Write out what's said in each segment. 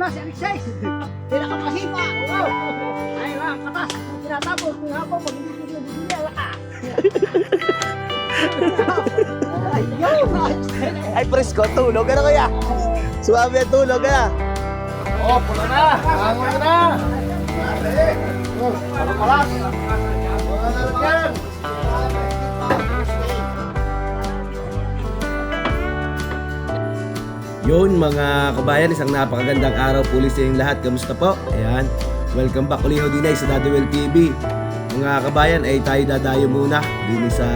problema si Alexis. Pinakapasipa. Wow. Ay, ang katas. Tinatapos. Kung nga po, pag hindi ko bibili, wala. Ay, presko, tulog ka na kuya. Suwabe ang tulog ka na. Oh, pula na. Hangon ka na. Malas. Yan. Yun mga kabayan, isang napakagandang araw po sa inyong lahat. Kamusta po? Ayan, welcome back ulit ho din sa Daddy Well TV. Mga kabayan, ay tayo dadayo muna din sa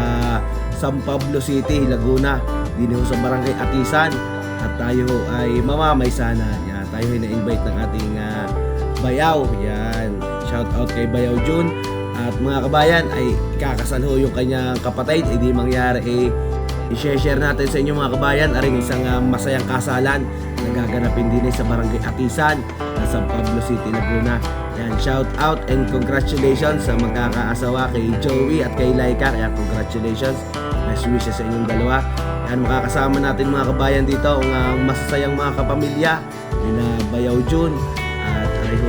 San Pablo City, Laguna, din ho sa Barangay Atisan. At tayo ay mamamay sana. Yan, tayo ay na-invite ng ating bayaw. Yan, shout out kay Bayaw June. At mga kabayan, ay kakasal ho yung kanyang kapatid. Hindi mangyari i-share natin sa inyo mga kabayan aring isang masayang kasalan na gaganapin din sa Barangay Atisan sa San Pablo City, Laguna. Yan, shout out and congratulations sa magkakaasawa kay Joey at kay Laika. Kaya congratulations, best wishes sa inyong dalawa. Yan, makakasama natin mga kabayan dito ang masasayang mga kapamilya nila Bayaw June at ay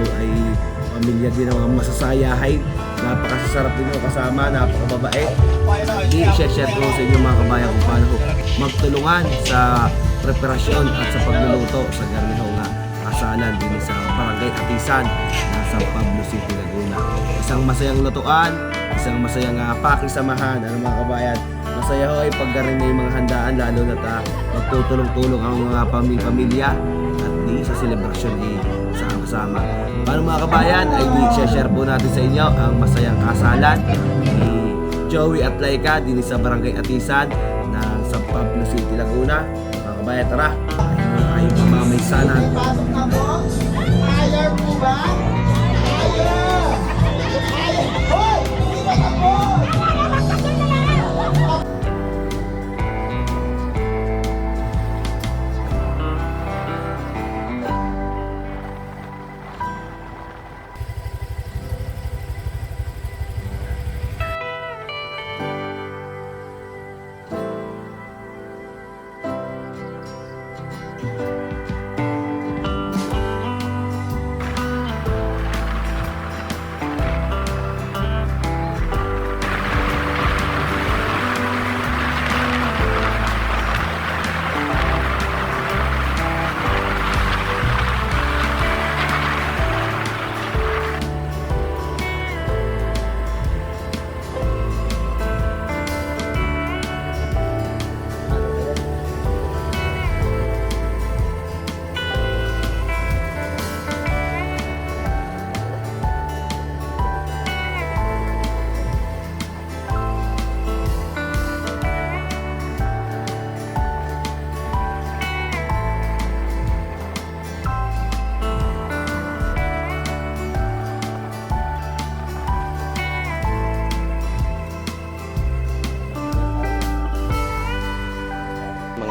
pamilya din ng mga masasayahay. Napakasasarap din yung kasama, napakababait. Hindi i-share ko sa inyo mga kabayan kung paano magtulungan sa preparasyon at sa pagluluto sa garniho nga kasalan din sa Barangay Atisan na San Pablo City, Laguna. Isang masayang lutuan, isang masayang pakisamahan, mga kabayan. Masaya ho ay paggarin na yung mga handaan, lalo na magtutulong-tulong ang mga pamilya at di sa selebrasyon sama-sama. Paano mga kabayan ay i-share po natin sa inyo ang masayang kasalan ni Joey at Laika din sa Barangay Atisan ng San Pablo City, Laguna. Mga kabayan, tara, ay mamamaysanan. Pasok na po. Fire po ba? Fire! Fire! Hoy! Hindi na po!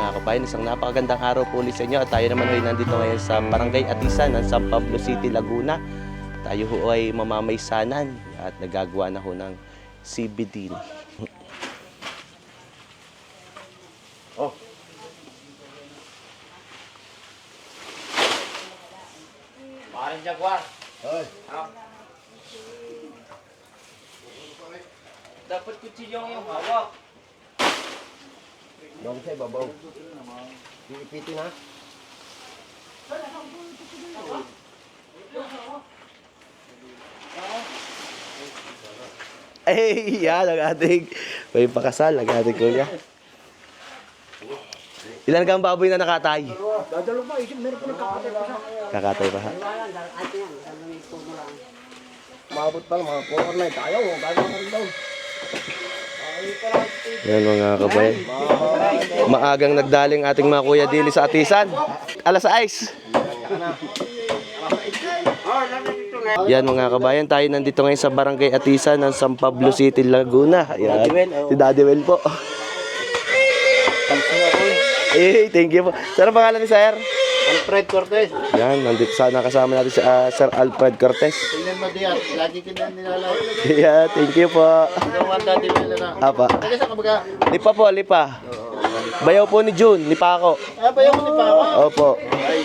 Kabayan, isang napakagandang araw po ulit sa inyo at tayo naman ay nandito ngayon sa Barangay Atisan ng San Pablo City, Laguna. Tayo ho ay mamamaysanan at nagagawa na ho ng CBD. Oh. Maring Jaguar. Hoy. Dapat kutsilyo yung hawak. Dong sa ibabaw. Iipitin ha. Ay, yan ang ating may pakasal, ang ating kuya. Ilan kang baboy na nakatay? Dadalo pa, isip meron pa nagkakatay pa siya. Kakatay pa ha? Maabot pa mga 4 night tayo. Gano'n rin daw. Yan mga kabayan. Maagang nagdaling ating mga kuya dili sa Atisan. Alas 6. Yan mga kabayan, tayo nandito ngayon sa Barangay Atisan ng San Pablo City, Laguna. Yan. Si Daddy Well po. Eh, thank you po. Saan ang pangalan ni Sir? Alfred Cortez. Yan, nandito sana kasama natin si Sir Alfred Cortez. Tingnan mo diyan. Lagi kita nilalay. Yeah, thank you po. Gawan dati nila na. Apa? Taga sa kabaga. Lipa po, lipa. Bayaw po ni June, lipa ako. Ah, ba yung si Papa? Opo. Ay.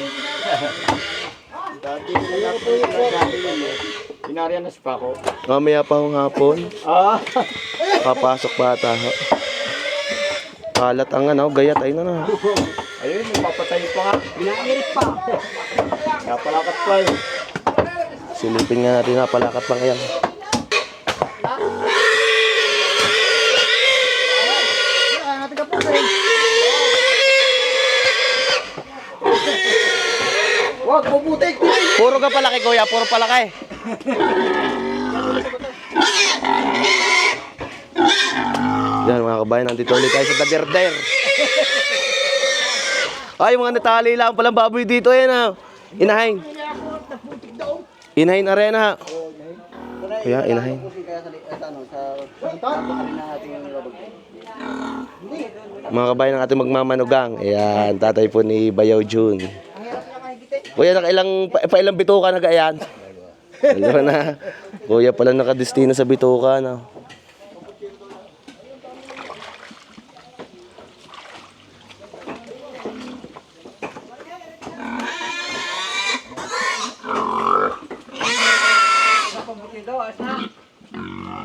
Dati yun eh. Pinarianas pa ako. Mamaya pa hong hapon. Ah! Papasok bata ho. Kalat ang ano, gayat ay na. Ayun, nagpapatay pa nga. Binairit pa. Napalakat pa eh. Silipin nga natin na palakat pa kaya. Kaya natin ka po rin. Huwag puputik. Puro ka palaki kuya, puro palaki. Yan mga kabayan, nandito ulit tayo sa Daderder. Ay, mga natali lang palang baboy dito yan ha. Inahin. Inahin arena ha. Kuya, inahin. Mga kabayan ng ating magmamanugang. Ayan, tatay po ni Bayaw Jun. Kuya, ilang bituka na gayan? Dalawa na. Kuya pala nakadestino sa bituka na.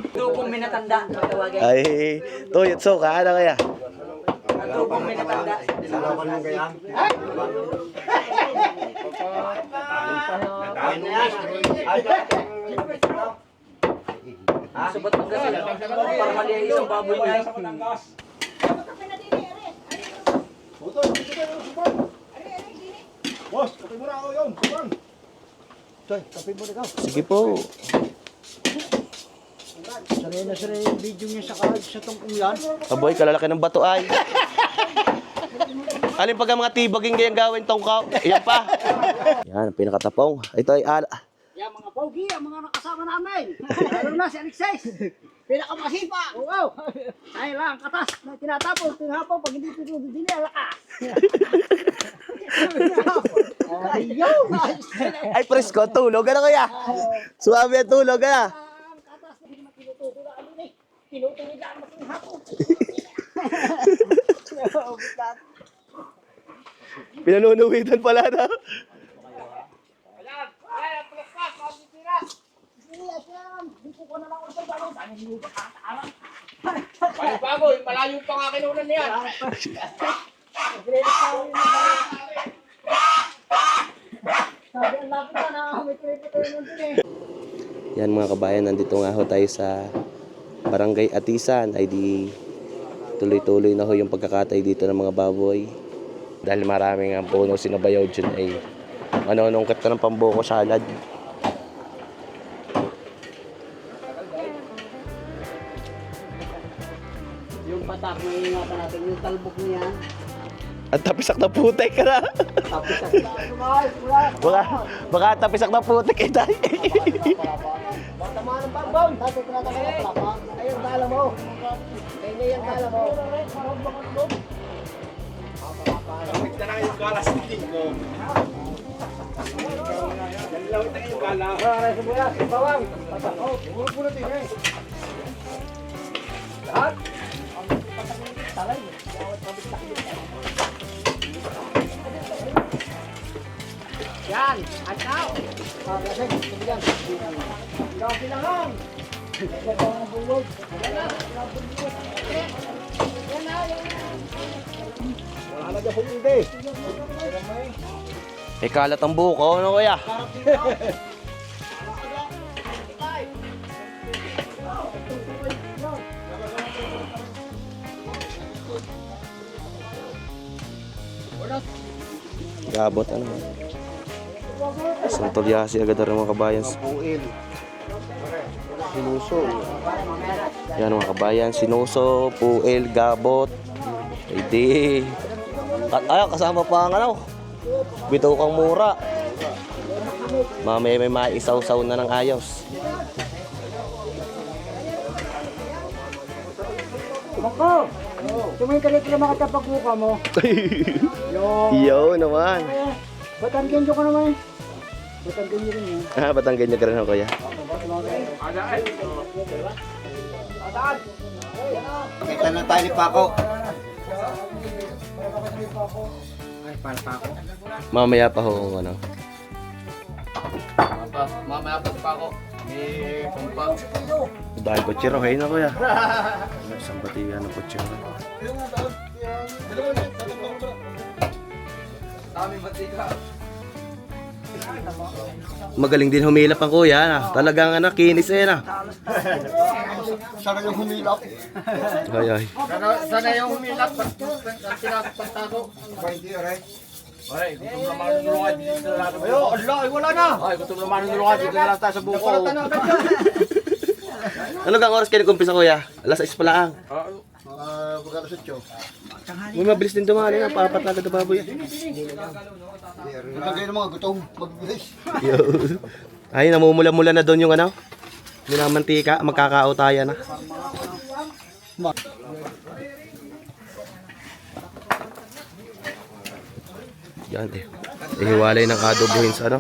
Tupong minatanda. Tawagin. Ay, tuyot so ka na kaya. Tupong minatanda. Subat mo kasi para mali ay isang baboy na. Boss, kapit mo na ako yun. Sige po. Saray na saray yung video niya sa tungkong yan. Aboy, kalalaki ng bato ay. Alin pag ang mga tibaging gayang gawin tongkaw? Iyan pa. Yan, pinakatapong. Ito ay ala. Yan mga pogi, ang mga nakasama namin. Lalo na si Alexis. Pinakamasipa. Wow. Ay lang, katas. Tinatapos, tinahapon. Pag hindi tinutulog din niya, lakas. Ayaw. Ay, presko, tulog. Ano kaya? Suwabe ang tulog, ano? Ang katas, hindi naman tinutulog na ano eh. Tinutulog lang naman tinahapon. Pinanunuwitan pala na. Bago, malayo pa nga kinunan niya. Yan mga kabayan, nandito nga ho tayo sa Barangay Atisan. Ay di tuloy-tuloy na ho yung pagkakatay dito ng mga baboy. Dahil maraming ang puno sinabayaw dyan ay manunungkat ka ng pambuko salad. Yung patak na ingatan natin, yung talbok niya. At tapisak na putek ka na. Tapos Baka tapisak na putek eh tayo. tama ng pambang. Dati tinatama ka pala pa. Ayun, kala mo. Kaya yung kala mo. Kamit na lang yung galas ni ko. Dalawit na yung gala. Aray sa buya, bawang. Oh, puro po natin eh. Lahat. Talay. Yan, ataw. Paglasig, sabihan. Grabe na lang. Wala na dyan po hindi. Eh kalat ang buko, ano kuya? Gabot ano. Santolyasi agad rin mga kabayan. Sinuso. Yan mga kabayan, sinuso, puel, gabot. Hindi. Ay, kasama pa ang ano. Bitukang mura. Mamaya may maisaw-saw na ng ayos. Bako! Tumingin ka rito na makatapag mukha mo. Yo naman. Batanggan nyo ka naman. Batanggan nyo rin yun. Ah, Batanggan niyo ka rin ako kuya. Kita na tayo ni Paco. Ay, para Paco. Mamaya pa ho ano. Mamaya pa ako. May kumpa. Dahil kutsero, kayo na kuya. Isang batigan ng kutsero. Daming batika. Magaling din humilap ang kuya. Talagang kinis na. Sana yung humilap. Ay. Sana yung humilap. Pagtago. Hindi, aray. Ay, gutom na manunulungan dito na lang. Ayo, ala, ay wala na. Ay, gutom na manunulungan dito na lang tayo sa buko. Ano kang oras kayo nag-umpisa kuya? Alas 6 pa lang. Pagkala sa tiyo. May mabilis din dumali na. Papat na agad na baboy. Nagkagay ng mga gutom. Magbilis. Ay, namumula-mula na doon yung yung mantika. Magkakautaya na. Yan eh. Ihiwalay ng adobohin sa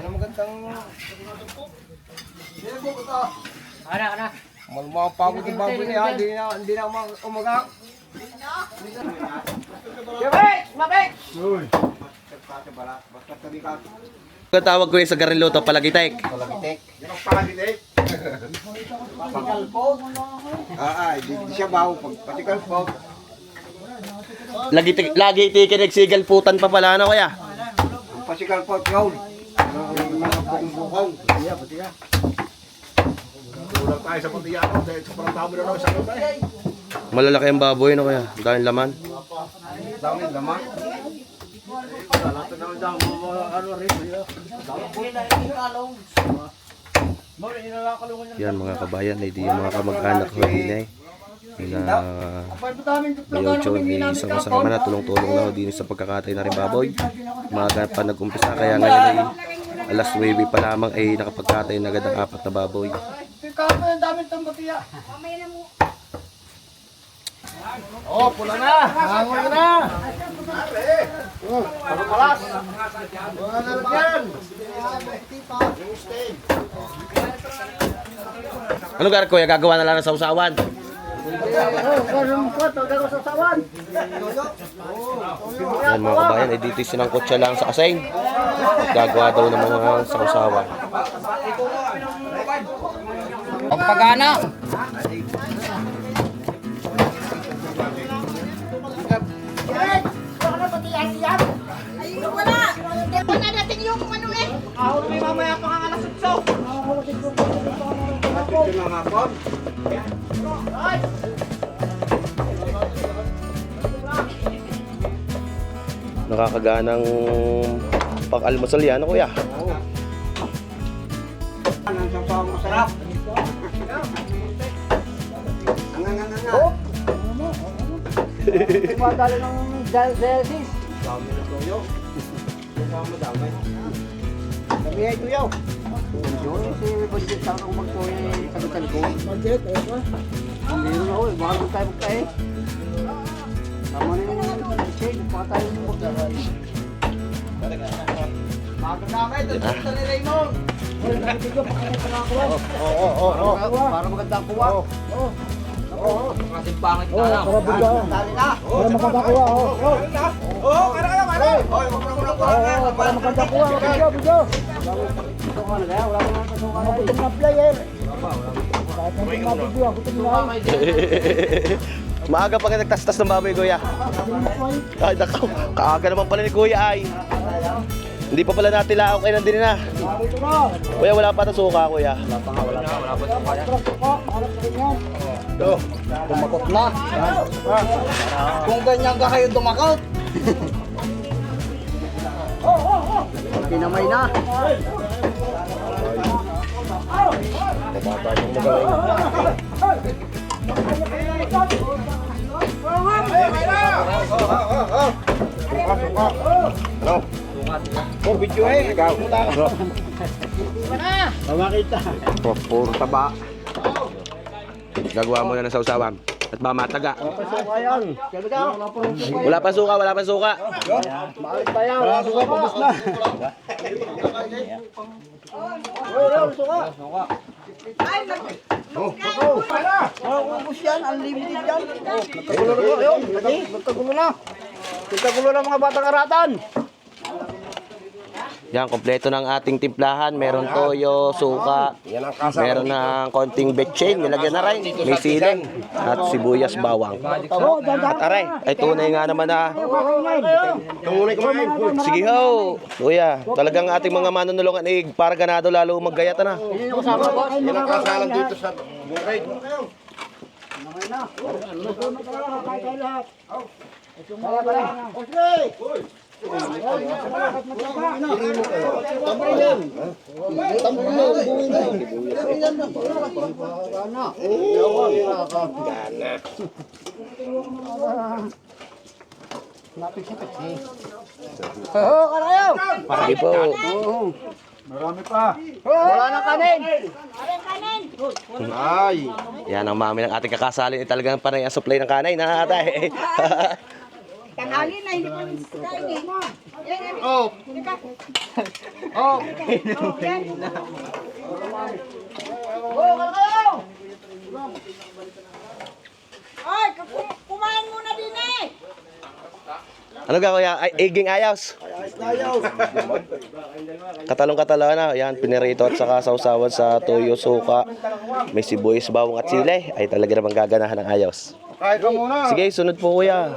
Mga pagod yung baboy niya. Hindi na umaga. Tawag ko yung sa Gariloto, Palagitek. Hindi siya baho. Patikal po. Lagi tikinagsigal putan pa pala na kuya. Patikal po yun. Mga bukong-bukong. Kulang tayo sa pantiyano. Dahil sa parang tamo na lang sa loob eh. Malalaki ang baboy no kuya. Dahil laman. Daming laman. Yan mga kabayan, hindi yung mga kamag-anak ko din eh. Na Mayocho, isang kasama na tulong-tulong na ho din sa pagkakatay na rin baboy. Maaga pa nag-umpisa kaya ngayon ay alas 9 pa lamang ay nakapagkatay na agad ang 4 na baboy. Oh, pula na. Hangoy na. Palas. Mga nalagyan. Ano gar kuya, gagawa na lang ng sausawan? Yan mga kabayan, ay dito sinangkot siya lang sa aseng. Gagawa daw ng mga sausawan. Pagpagana. Wala natin yung ano eh. Ahon may mamaya pa kang alas 8. Nakakaganang pag-almusal yan, kuya. Ang sampang masarap. Oh! Tumadali ng dialysis. Dami na toyo. Dami. Dami ay tuyo. Yun, si Budget sa akong magtuloy sa bitan ko. Budget, ayun ba? Hindi rin ako, bago tayo magtayo. Tama na yung change, baka tayo magtayo. Bago namin, ito ni Raymond. Para maganda ang kuha. Kasi pangit na lang. Dali na. Para maganda kuha. Para maganda kuha. Budyo. Wala ko nang pasukan. Gutom na player. Kahit hindi na video, gutom na. Maaga pa nga nagtastas ng baboy, kuya. Ay, nakaw. Kaaga naman pala ni kuya ay. Hindi pa pala natin laok ay nandun na. Kuya, wala pa na suka, kuya. Dumakot na. Kung ganyan ka kayo dumakot. Pinamay na. Mababa yung magaling. Oh, video eh. Nagkakuta ka. Puro taba. Gagawa mo na ng sausawan. At ba mataga? Wala pa suka, wala pa suka. Wala suka, pabos na. Ubus yan, unlimited yan. Nagkagulo na po, yun. Nagkagulo na. Nagkagulo na mga batang aratan. Yan, kompleto ng ating timplahan. Meron toyo, suka, Yan ang kasama. meron ng konting betchin, nilagyan na rin. May siling at sibuyas bawang. At aray, ay tunay nga naman na. Tunay kumain. Sige ho, kuya. Talagang ating mga manunulungan ay para ganado lalo maggayata na. Yan ang kasalan dito sa bukid. Sige po. Wala na kanin. Ay. Yan ang mami ng ating kakasalin. Talagang panay ang supply ng kanay na atay. Tanghali na, hindi pa rin kain eh. Yan, yan. Oh. Teka. Oh. Oh, yan. Ay, kumain muna din eh. Ano ka kuya? Ay, iging ayos. Katalong-katalo na. Yan, pinirito at saka sausawan sa toyo, suka. May sibuyas, bawang at sile. Ay talaga namang gaganahan ng ayos. Kahit ka muna. Sige, sunod po kuya.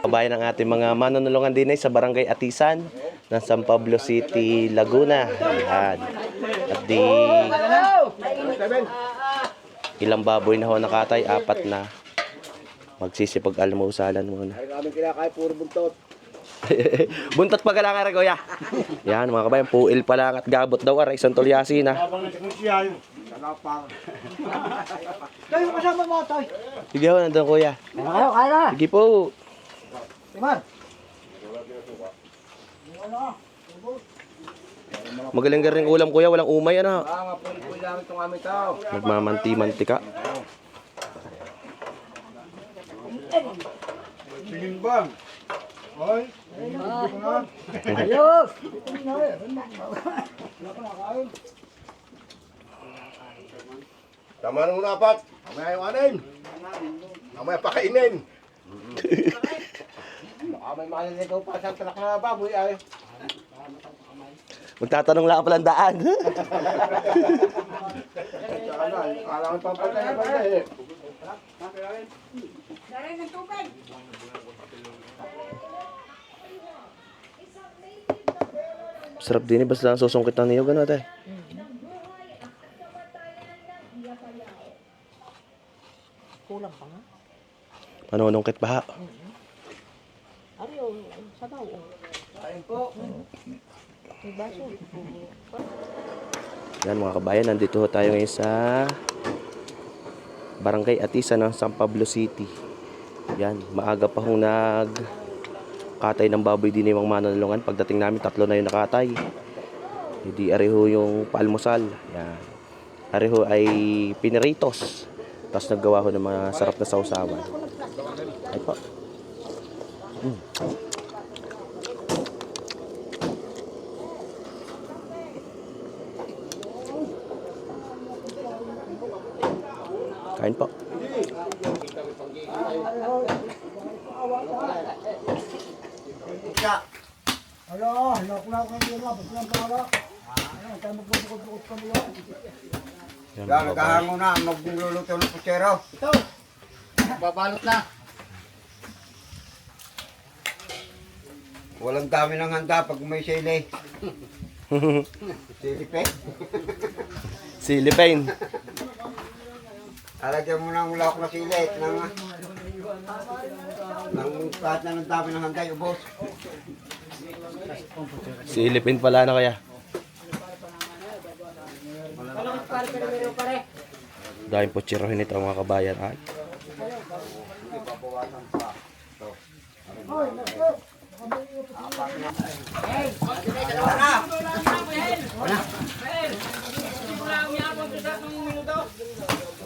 Kabayan ng ating mga manunulungan din ay sa Barangay Atisan ng San Pablo City, Laguna. Yan. At di ilang baboy na ho nakatay, 4 na. Magsisipag-almusalan muna. Aming kinakain puro buntot. Buntot pa kailangan rin kuya. Yan mga kabayan, puil pa lang at gabot daw aray, isang tulyasi na. Tayo kasama mo, Toy. Sige ho, nandun kuya. Kayo, kaya na. Sige po. Timar. Magaling ka rin ulam kuya, walang umay ano. Mga puli-puli lang itong aming tao. Nagmamanti-mantika. Sige bang? Hoy. Ayos. Tama nung dapat. Mamaya yung anin. Mamaya pakainin. Baka may maliligaw pa sa talak na baboy ay. Magtatanong lang pala ang daan. Kailangan pampatay na pala eh. Daray ng tubig. Sarap din eh, basta lang susungkit ng niyog ano ate. Kulang pa nga. Manunungkit pa ha. Ari, sa daw. Ayun po. May baso. Yan mga kabayan, nandito ho tayo ngayon sa Barangay Atisan ng San Pablo City. Yan, maaga pa hong katay ng baboy din yung manunulungan. Pagdating namin, 3 na yung nakatay. Hindi areho yung paalmusal. Yan. Areho ay pineritos. Tapos naggawa ho ng mga sarap na sausawan. Ay po. Kain po. Alo, hinok-lak ng yun lang. Ba't lang pala? Ano, tayo magpupukot-pukot kami yun. Yan, Yan, mga kabayan. naghahango na. Magluluto ng putsero. Ito. Babalot na. Walang dami ng handa pag may sili. Sili pe. Silipin. Alagyan mo ng ulak na sili. Kahit na ng dami ng handa, ubos. Silipin pala na kaya. Dahil po tsirohin ito mga kabayan. Ay.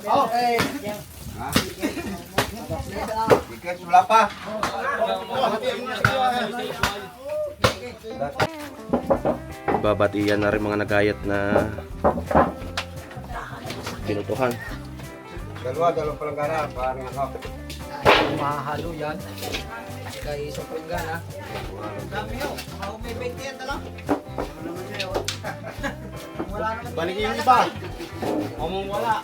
Oh, eh. Tiket, wala pa. Babatian na rin mga nagayat na pinutuhan. Dalawang palanggana. Parang ako. Mahalo yan. Kay isang pringgana. Balik yung iba. Omong wala.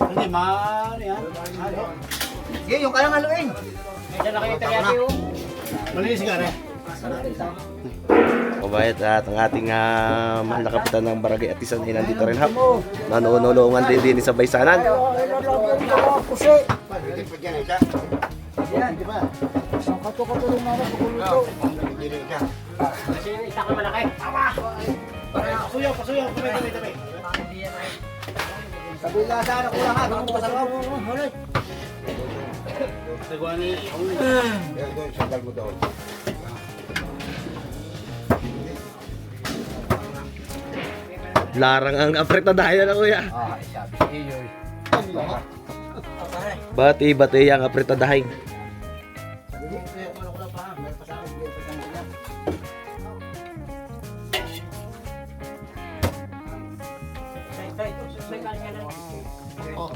Hindi, maano yan. Sige, yung kaya ngaluin. Malinis ka rin. Kabayan, at ang ating mahal na kapitan ng barangay Atisan ay nandito rin hap. Nanuunulungan din sa baysanan. Yan, di ba? Ang kato-katulong na sa kuluto. Pasuyo, tabi. Sabi na sana ko lang ha, baka bukas ako. Larang ang apretadahan na kuya. Bati ang apretadahan.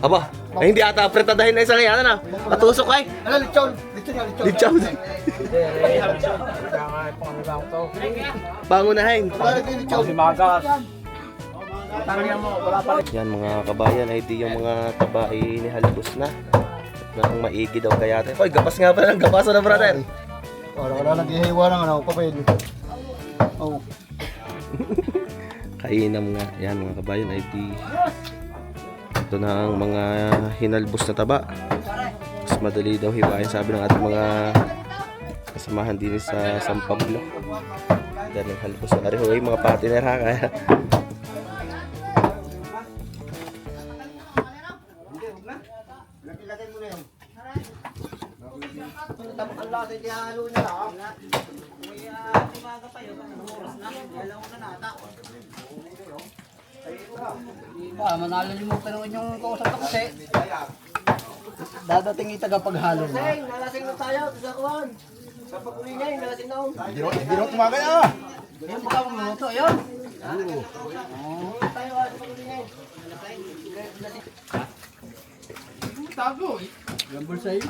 Aba, ay hindi ata apretadahin na isang yan na. Patusok ay. Ano, lechon? Lichaw. Pangunahin. Yan mga kabayan, ay di yung mga taba ay inihalbos na. Nang maigi daw kaya tayo. Oy, gapas nga pala ng gapaso na brother. Wala naghihiwa ng ano, papel. Oh. Kainam nga. Yan mga kabayan, ay di ito na ang mga hinalbos na taba. Mas madali daw hiwain, sabi ng ating mga kasamahan din sa San Pablo. Dahil ng halbos na rin ay mga partner ha. Kaya Ang lasa yung halo niya lang. Manalo niyo mo pero yung kausap ko kasi. Dadating yung tagapaghalo na. Nalasing na tayo, sa kuwan. Sa paguli niya, yung nalasing na. Hindi rin tumagay ah. Yung baka minuto, yun. Tago eh. Gambol sa'yo.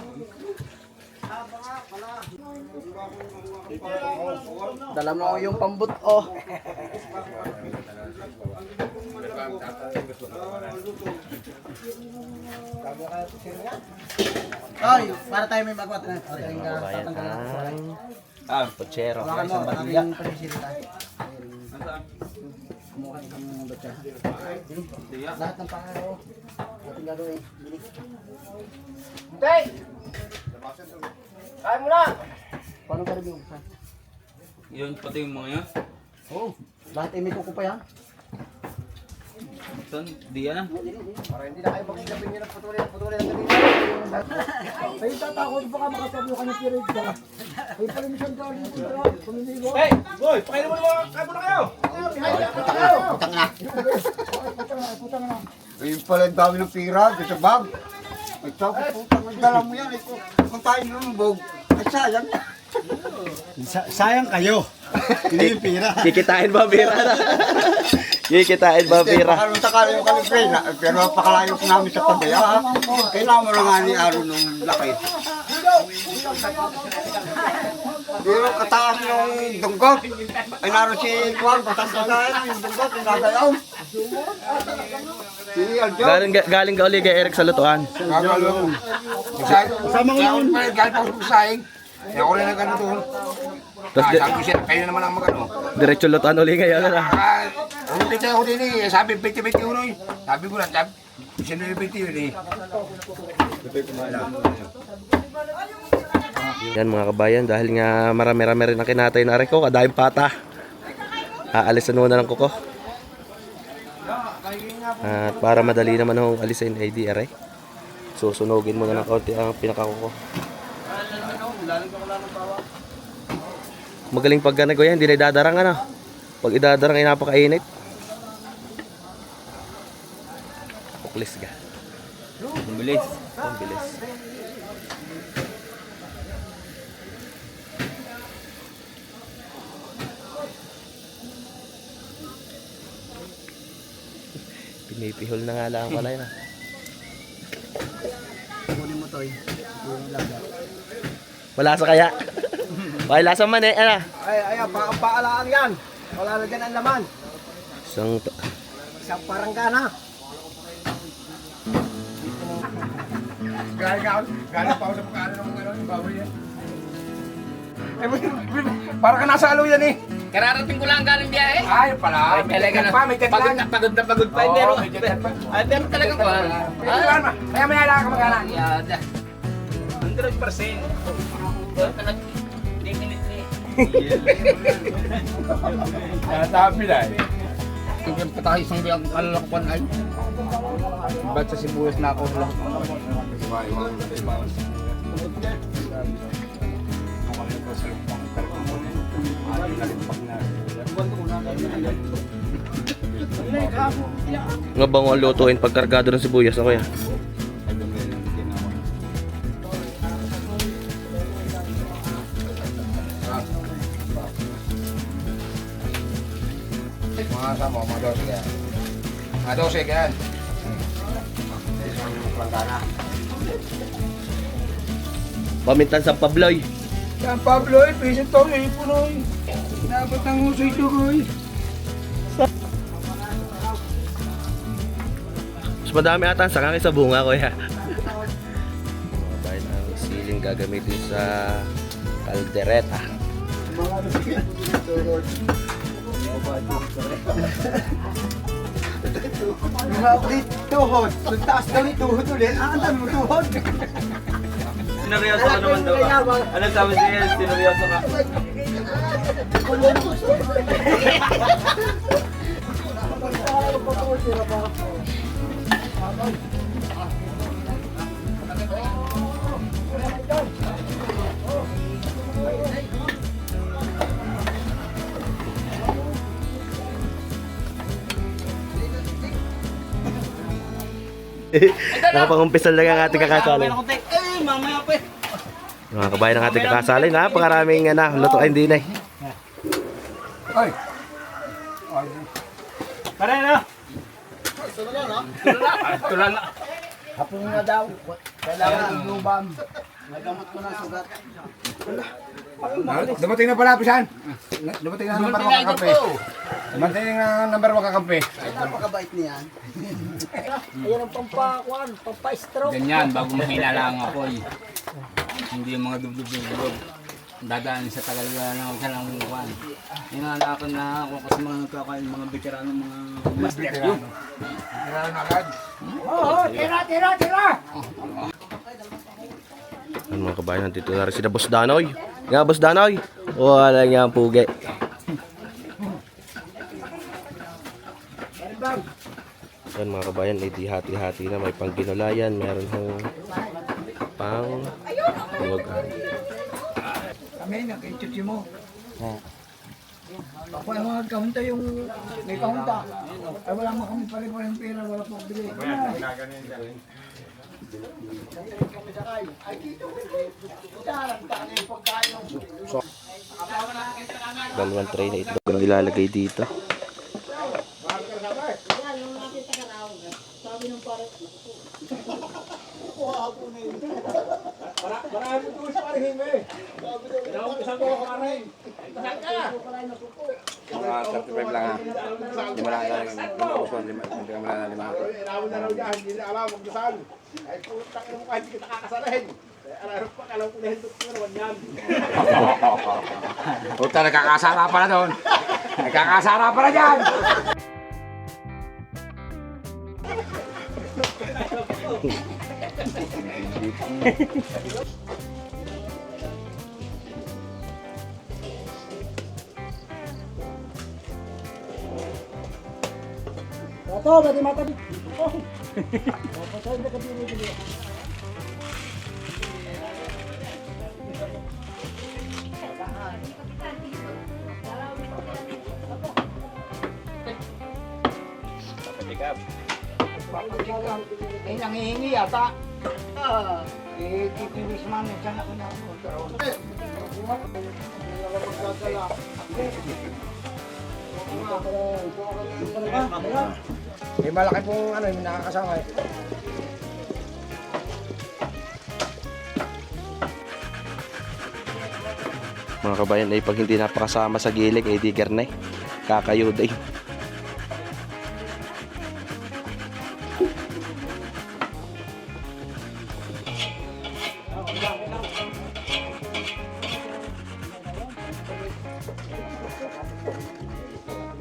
Dala mo yung pambut, oh. Ay, para tayo may magwat na. kabayan ang pochero. Hawakan mo, aming pagsisilita. Kumuha ka ng batya. Lahat ng pangaro. Ating gagawin. Tay! Kaya mo na! Paano ka rin yung umpisa? Yun pati yung mga yan. Oo. Lahat ay may kukupa yan. Saan? Di yan ah. Para hindi na kayo makikapin nyo ng putuli ng gabi. Ay, tatakot baka makasabi ka ng period ka. Ay, pala misyon ka ulit dito. Pumiligo. Hey, boy, pakainin mo naman. Kaya muna kayo. Putang na. Ayun pala ang dami ng pira, dito sa bag. Ay, sabi po, dala mo yan. Kung tayo lumubog, ay sayang. Sayang kayo. Hindi yung pira. Kikitain ba bira na? Kikitain ba bira? Parang sakala yung kalipre na, pero napakalayo ko namin sa tabi. Kailangan mo lang nga ni Aaron nung laki. Pero kataas yung dunggot. Ay naroon si Juan, patas-patayan yung dunggot, yung nagayaw. Si Aljo. Galing ka uli kay Eric sa lutuan. Gagalo. Kasama ko yun. Galing pa sa saing. Kaya ako rin nagano doon. Tapos Sabi ko siya, kayo naman ang magano. diretso lutuan uli ngayon na. Ano kita ako din eh, sabi 20-21 eh. Sabi ko lang, sabi, siya na yung 20 yun eh. Yan mga kabayan, dahil nga marami-rami rin ang kinatay na aray ko, kadahing pata. Aalisan muna ng kuko. At para madali naman akong alisin ay di aray. Susunugin muna ng kaunti ang pinakakuko. Magaling pag ganag ko yan, hindi na idadarang ano. Pag idadarang ay napakainit. Puklis ka. Ang bilis. Ang bilis. Pinipihol na nga lang pala yun ah. Kunin mo to eh. Yung laga. Malasa kaya? Okay, lasa man eh. Ano? Ay, paalaan yan. Wala na dyan ang laman. Isang... Isang parang gana. Gana pa ako sa pagkaano ng yung baboy yan. Parang ka nasa alo yan eh. Kararating ko lang galing biyahe. Ay, pala. May jet pa, may jet lang. Pagod na pagod pa. Oo, Pero, may jet pa. pero talaga ko. Maya lang ka magana. Yada. 100%. Definitely. Sabi na eh. Yung patay isang biyang kalalakuan ay. Ba't sa sibuyas na ako lang? Nga bang ang lutuin pagkargado ng sibuyas na kuya? Mga sama, mga dosig yan. Mga dosig yan. Langgana. Pamintan sa Pabloy. Yan Pablo, pisit to, yung punoy. Dapat ang usoy tugoy. Mas madami ata sa kaki sa bunga kuya. Dahil ang siling gagamitin sa kaldereta. Mga ulit tuhod. Nagtaas daw ni tuhod ulit. Ang dami mo tuhod. Sineryoso ka naman daw. Ano sabi siya? Sineryoso ka. Nakapang-umpisal lang ang ating kakasali. Eh, mamaya pa eh. Mga kabayan ng ating kakasali. Napakaraming luto ay hindi na eh. Ay. Pare na. Tulan na. Hapon na daw. Kailangan ng lubam. Nagamot ko na sugat. Dumating na pala, Pisan. Dumating na ang number 1 kakampi. Dumating na ang number 1 kakampi. Napakabait niyan. Ayan ang pampakuan, pampa-stroke. Ganyan, bago mahina lang ako eh. Hindi yung mga dublog-dublog. Dadaan sa tagal na ako sa lang kuhan. Inaalala ko na ako kasi mga nagkakain, mga veterano, mga master yun. Tira na agad. Oo, tira. Ang mga kabayan, nandito na rin sila Boss Danoy. Nga Boss Danoy. Wala nga ang pugi. Yan mga kabayan, di hati-hati na. May pang ginulayan, meron hong pang buwagan. Kami, nakitutsi mo. Ako yung mga kaunta yung may kaunta. Ay wala mo kami pare-pare ng pera, wala po bili. Dalawang tray na itlog ang ilalagay dito. Mga 35 lang ha. Hindi mo lang ilalagay. Hindi mo lang lima. Puta, nagkakasara pala doon. Nagkakasara pala dyan. Ito, pwede matabi. Patay na kabili. Eh, nangihingi yata. Eh, tipilis man. Diyan ako na. May malaki pong ano, yung nakakasama eh. Mga kabayan, ay pag hindi napakasama sa gilid, ay di garnay. Kakayod ay.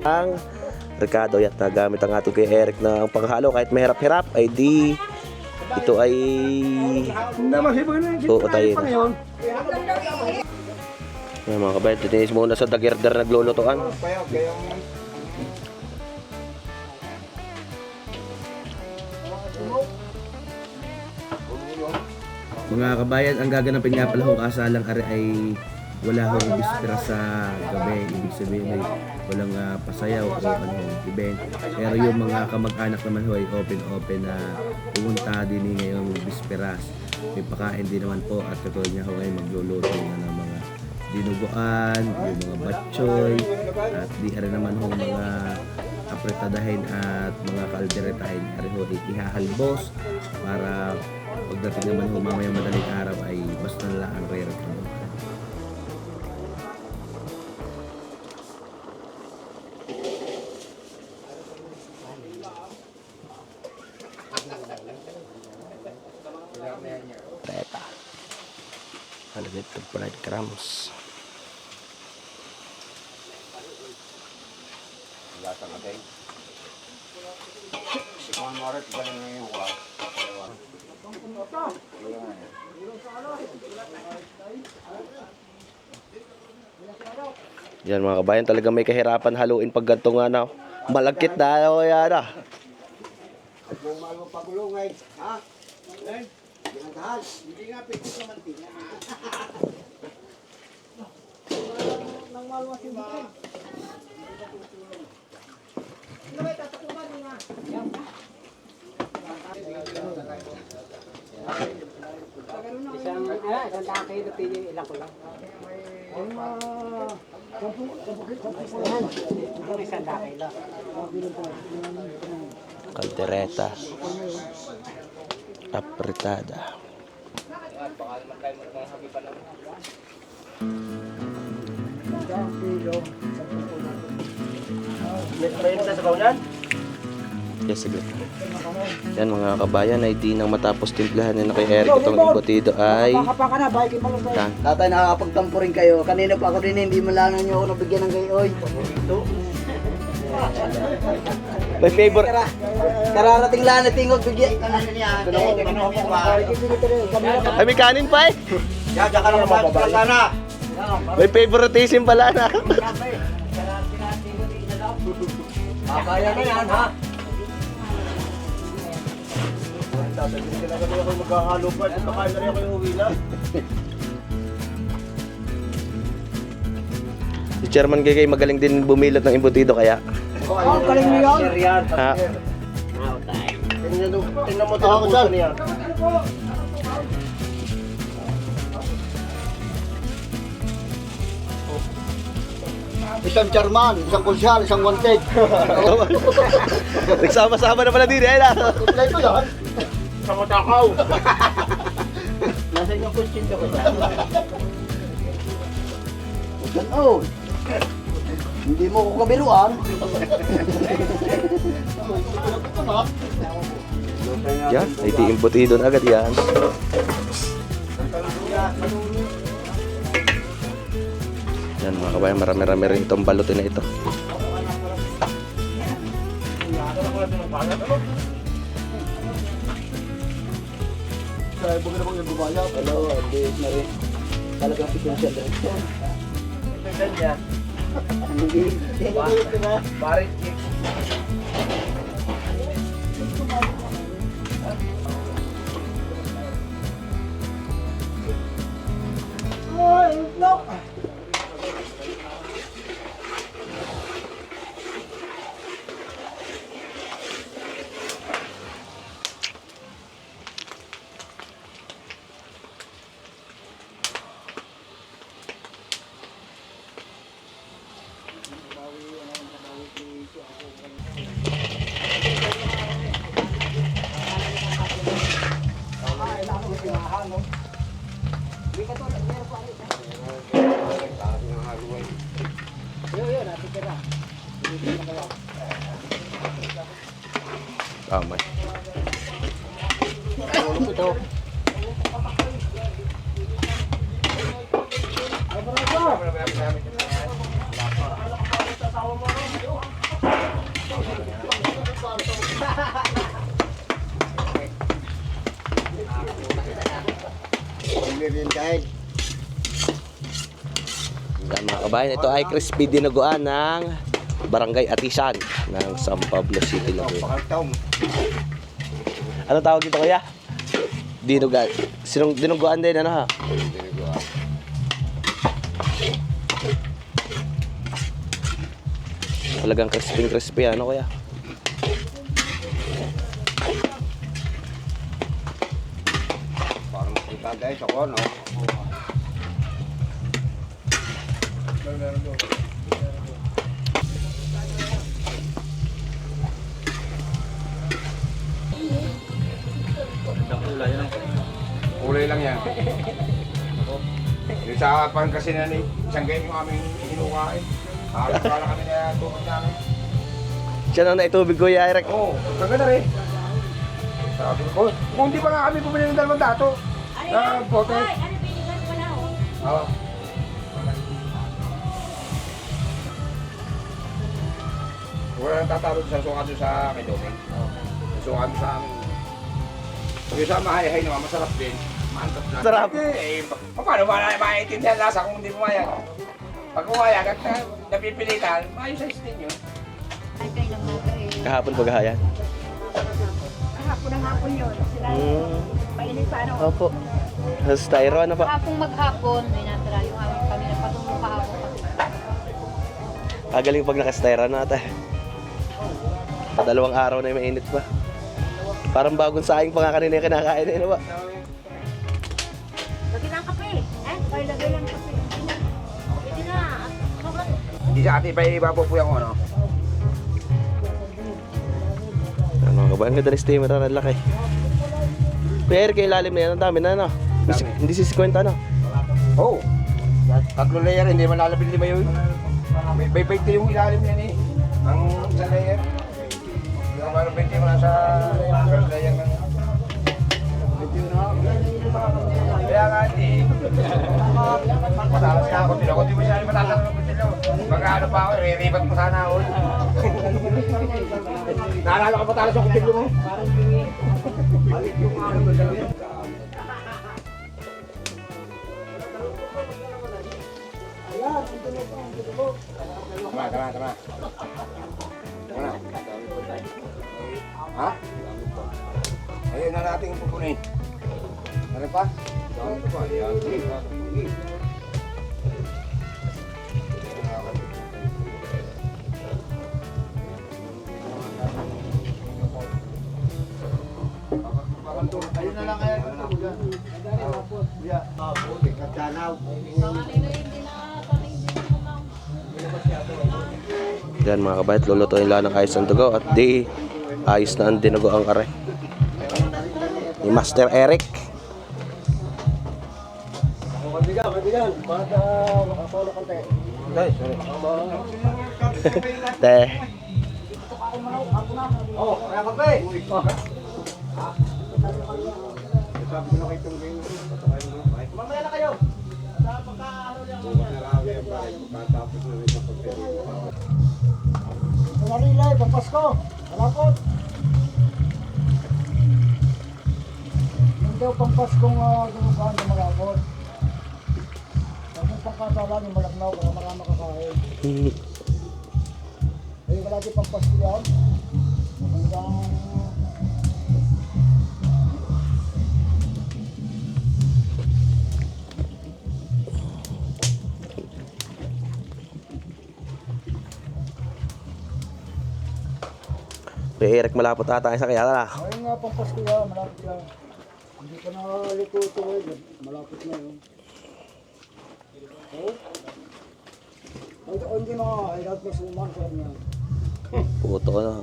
Ang Ricardo at gamit ang ating Kuya Eric na ang paghalo kahit mahirap-hirap ay di ito ay uutayin na. Yan mga kabayan, titinis muna sa dagirder naglulutuan. Mga kabayan, ang gaganapin nga pala kung kasalang ari ay wala hong bispera sa gabi. Ibig sabihin ay walang pasayaw o anong event. Pero yung mga kamag-anak naman ho ay open na pumunta din ngayong bisperas. May pakain din naman po at katulad niya ho ay magluluto na ng mga dinuguan, yung mga batchoy, at di rin naman ho mga apretadahin at mga kalderetahin. Ari ho ihahalbos para pagdating naman ho mamaya madaling araw ay basta na lang ang rare. Preta. Halagay ito breadcrumbs. Yan mga kabayan, talaga may kahirapan haluin pag ganito nga na. Malagkit na o yan ah. Hindi nga pwede sa mantika. Isang laki na pili, ilang ko lang. Isang laki lang. Caldereta. Apretada. Yes, sige. Yan mga kabayan, ay di nang matapos timplahan na kay Eric itong embutido ay yan. Tatay, nakakapagtampo rin kayo. Kanina pa ako din, hindi mo lang nyo ako nabigyan ng gayoy. May favor. Kararating lang na tingog bigyan. Ay, may kanin pa eh. Diyan ka lang mababalik ka na. May favoritism pala na. Kaya na yan, ha? Si Chairman Gagay magaling din bumilot ng embutido kaya. Oh, galing mo yan. Ha? Tingnan mo ako dyan. Isang chairman, isang konsyal, isang wanted. Nagsama-sama na pala din eh. Kompleto yan. Isang matakaw. Nasaan yung question ka ba? Oh. Hindi mo ko kabiruan. Yan, ay di embutido na agad yan. Yan mga kabayan, marami-rami rin itong balutin na ito. Kaya bugin na yung gumayat. Hello, hindi na rin. Talagang potential rin. Parit. Tama. Yan mga kabayan, ito ay crispy dinuguan ng Barangay Atisan ng San Pablo City, Laguna. Ano tawag dito kuya? Dinuguan. Dinuguan din ano ha? Talagang crispy ano kuya? Parang kita guys ako, no? Kulay lang yan. Yung sa Pangasinan eh, isang game yung aming hinukain. Halos wala kami na tukod namin. Siya na naitubig kuya Eric. Oo, kaganda rin. Sabi ko, kung di pa nga kami bumili ng 2 dato. Na bote. Oo. Wala nang tatalo sa suka doon sa Kidoming. Suka doon sa amin. Yung sa mahay-hay naman, masarap din. Maantap lang. Sarap. Eh, paano ba na maintindihan lasa kung hindi pumayag? Pag pumayag at napipilitan, maayos sa din yun. Ay, kailang naga eh. Kahapon paghahayan. Hapon yun. Sila mainit pa ano. Opo. Sa styro ano pa? Hapong maghapon, may natira yung aming kami na patungo kahapon. Kagaling pag naka-styro na ata. 2 araw na yung mainit pa. Parang bagong saing pa nga kanina yung kinakain eh, ano ba? Lagyan ng kape. Kaya lagyan ng kape. Hindi na. Hindi sa ati pa ibababuyan ko, no? Ano ka ba? Ang ganda ng steamer na laki. Pero kay ilalim na yan, ang dami na ano? Hindi si 50 ano? Oo. 3 layer, hindi man lalapit 5 yun. May 20 yung ilalim yan eh. Ang isang layer. Yung ano 20 mo lang sa first layer na. Kaya nga hindi. Matalas ka ako. Ako di mo siya matalas ako. Mag-ano pa ako, riribat mo sana ako. Naalala ko matalas ako kutilyo mo. Tama. Ha? Ayun na natin pupunin. Ano pa? Ano pa? Ayan. Ayun na lang kaya ito. Yan mga kabayat, lulutuin lang ng ayos ang dugo at di ayos na ang dinugo ang kare ni Master Eric. Te. Oh, kaya kape! Mamaya na kayo! Narilay, pampasko! Malapot! Yung daw pampaskong gumugaan na malapot. Yung pangkasala yung malagnaw para marami kakain. Ayun wala di pampasko yan. Magandang... Kay Eric malapot ata isa kaya na. Ayun nga pang Pasko yan, malapit yan. Hindi pa nakalito ito eh, malapit na yun. Oh? Hindi mga ay lahat na suman sa niya. Puto ko na.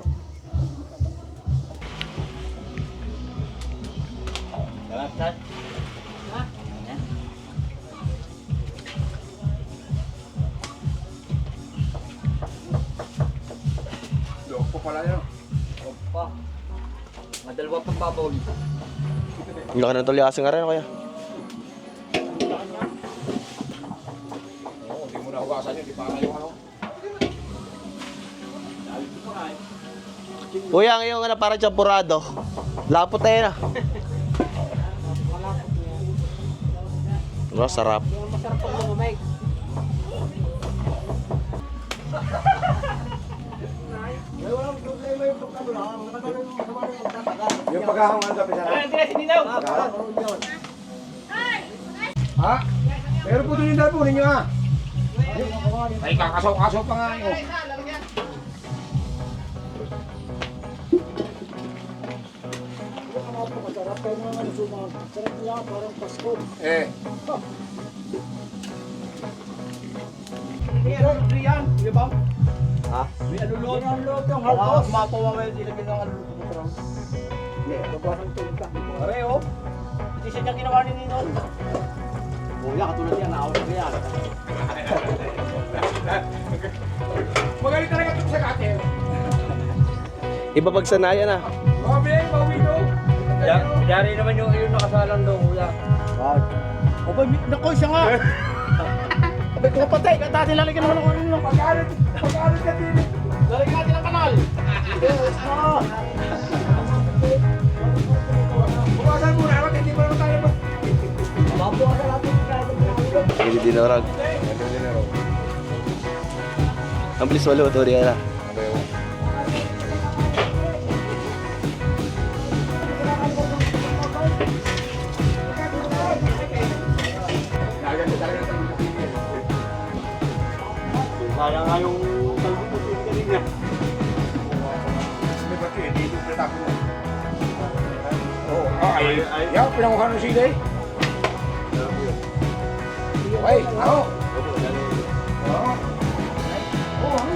babol. Ang laki ng tulyasin nga rin, kuya. Oo, hindi mo na hugasan yun, di pa kayo ano. Kuya, ang iyong parang champurado. Lapot na yun ah. Ano, sarap. Masarap pag lumamay. Yung paghahangan sa pisa na. Ha? Pero po doon yung dalapo ninyo ha. Ay, kakasaw-kasaw pa nga yun. Eh. Ha? May alulot. May alulot yung halbos. Mapawa ngayon silagin ng alulot. Hindi, babasan tulog ka. Pareho. Hindi siya niya ginawa ni Nino. Kuya, katulad yan, naawa na yan. Magaling talaga ito sa katil. Iba pagsanayan ah. Mabino. Yari naman yung nakasalang daw, kuya. Opo, naku, siya nga. Abay ko patay, dati lalagyan naman ako ano. Pag-alit ka din. Lalagyan natin ang kanal. Yes, no. Bukasan mo na, hindi mo naman tayo ba? Mabukasan natin yung driver ng alulot. Hindi dinarag. Ang bilis maluto rin ah. Kaya nga yung talbog mo din kanina. May bato eh, dito yung pretako mo. Oo, ay. Yaw, pinanguha ng sila eh. Ay, ako. Oo. Oo, ano?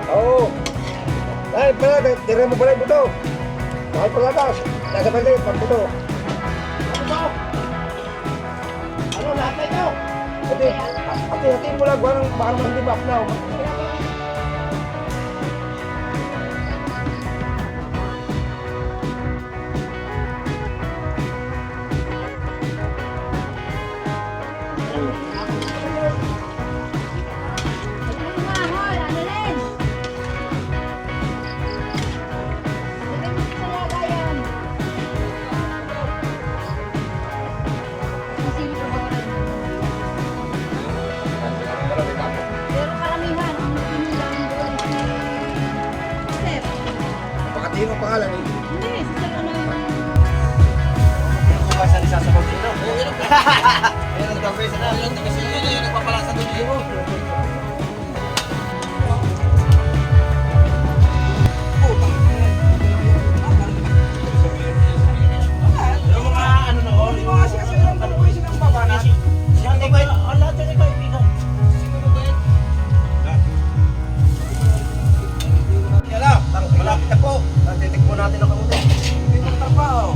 Oo. Ay, pala, tira mo pala yung buto. Bakit palatas? Nasa balik, pagbuto. Ano, lahat na ito? Hati-hatiin mo lang, baka naman di back now. Pero karamihan, ang pinilang doon si Steph. Pagkatiin mo pangalan eh. Hindi, si Steph ano yung... Basta ni sasabaw dito. Ayun ang gabi sa nalang. Kasi yun yung nagpapalasa doon eh. Yung mga ano na all. Yung mga kasi yung ano ko yung baba na. Siya hindi ba? Ang lahat yun ikaw ibigan. Siguro ba yun? Yala, malapit na po. Titikpo natin ang kamutin. Hindi mo trabaho.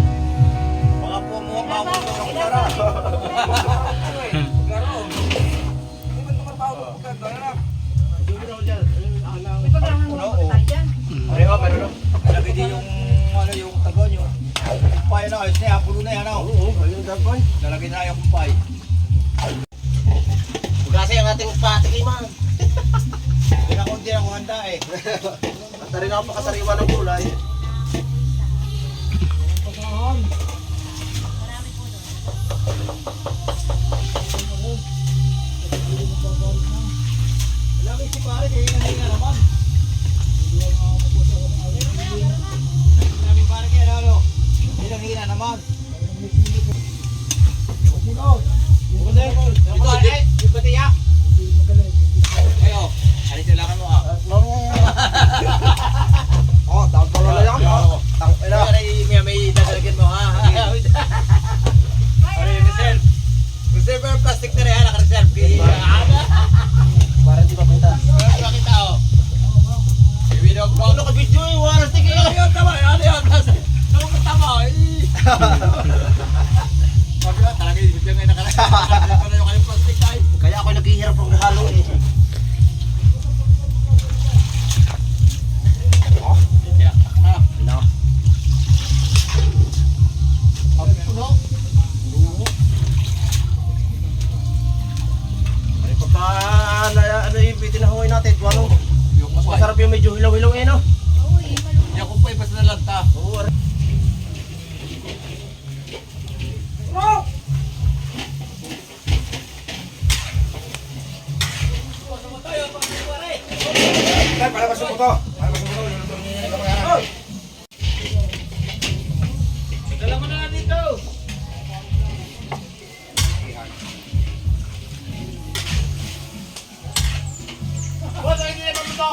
Mga po mo ang mga mo ng kutsara. Garo. Hindi mo trabaho. Garo. Hindi mo dyan. Ito lang ang mga tayo dyan. Pareho, pero no? Lagi din yung ano yung tagon yung kumpay na ayos na yan, puno na yan ano? Oo, ayun dapat. Lalagay na yung kumpay. Kasi ang ating patikiman. Hindi ako handa eh. At rin ako makasariwa ng gulay. Lagi si pare kaya hinga naman. Lagi pare kaya ano? Hinga naman. Ito, ito, ito, Ayo, alis na lang mo ah. Oh, dapat pala na yan. Tang ina. May dadalagyan mo ha. Ay, reserve. Reserve ang plastic na rin ha, naka-reserve. Para di mapunta. Pakita oh. Ibinog ko. Ano ka video eh, waras tingin. Ayun, tama. Ano yun? Ano ka tama? Sabi ba, talaga yung video ngayon nakalagay. Ano yung kanyang plastic tayo? Kaya ako naghihirap ng halo eh. Ay, pagka ano yung bitinahungay natin, ano? Mas masarap yung medyo hilaw-hilaw eh, no? Yung kung pa ibas na lanta. Oo, Tay, palabas mo to. Palabas mo to. Luluto niya yung kamay. Dala mo na dito. Boss, ay hindi naman ito.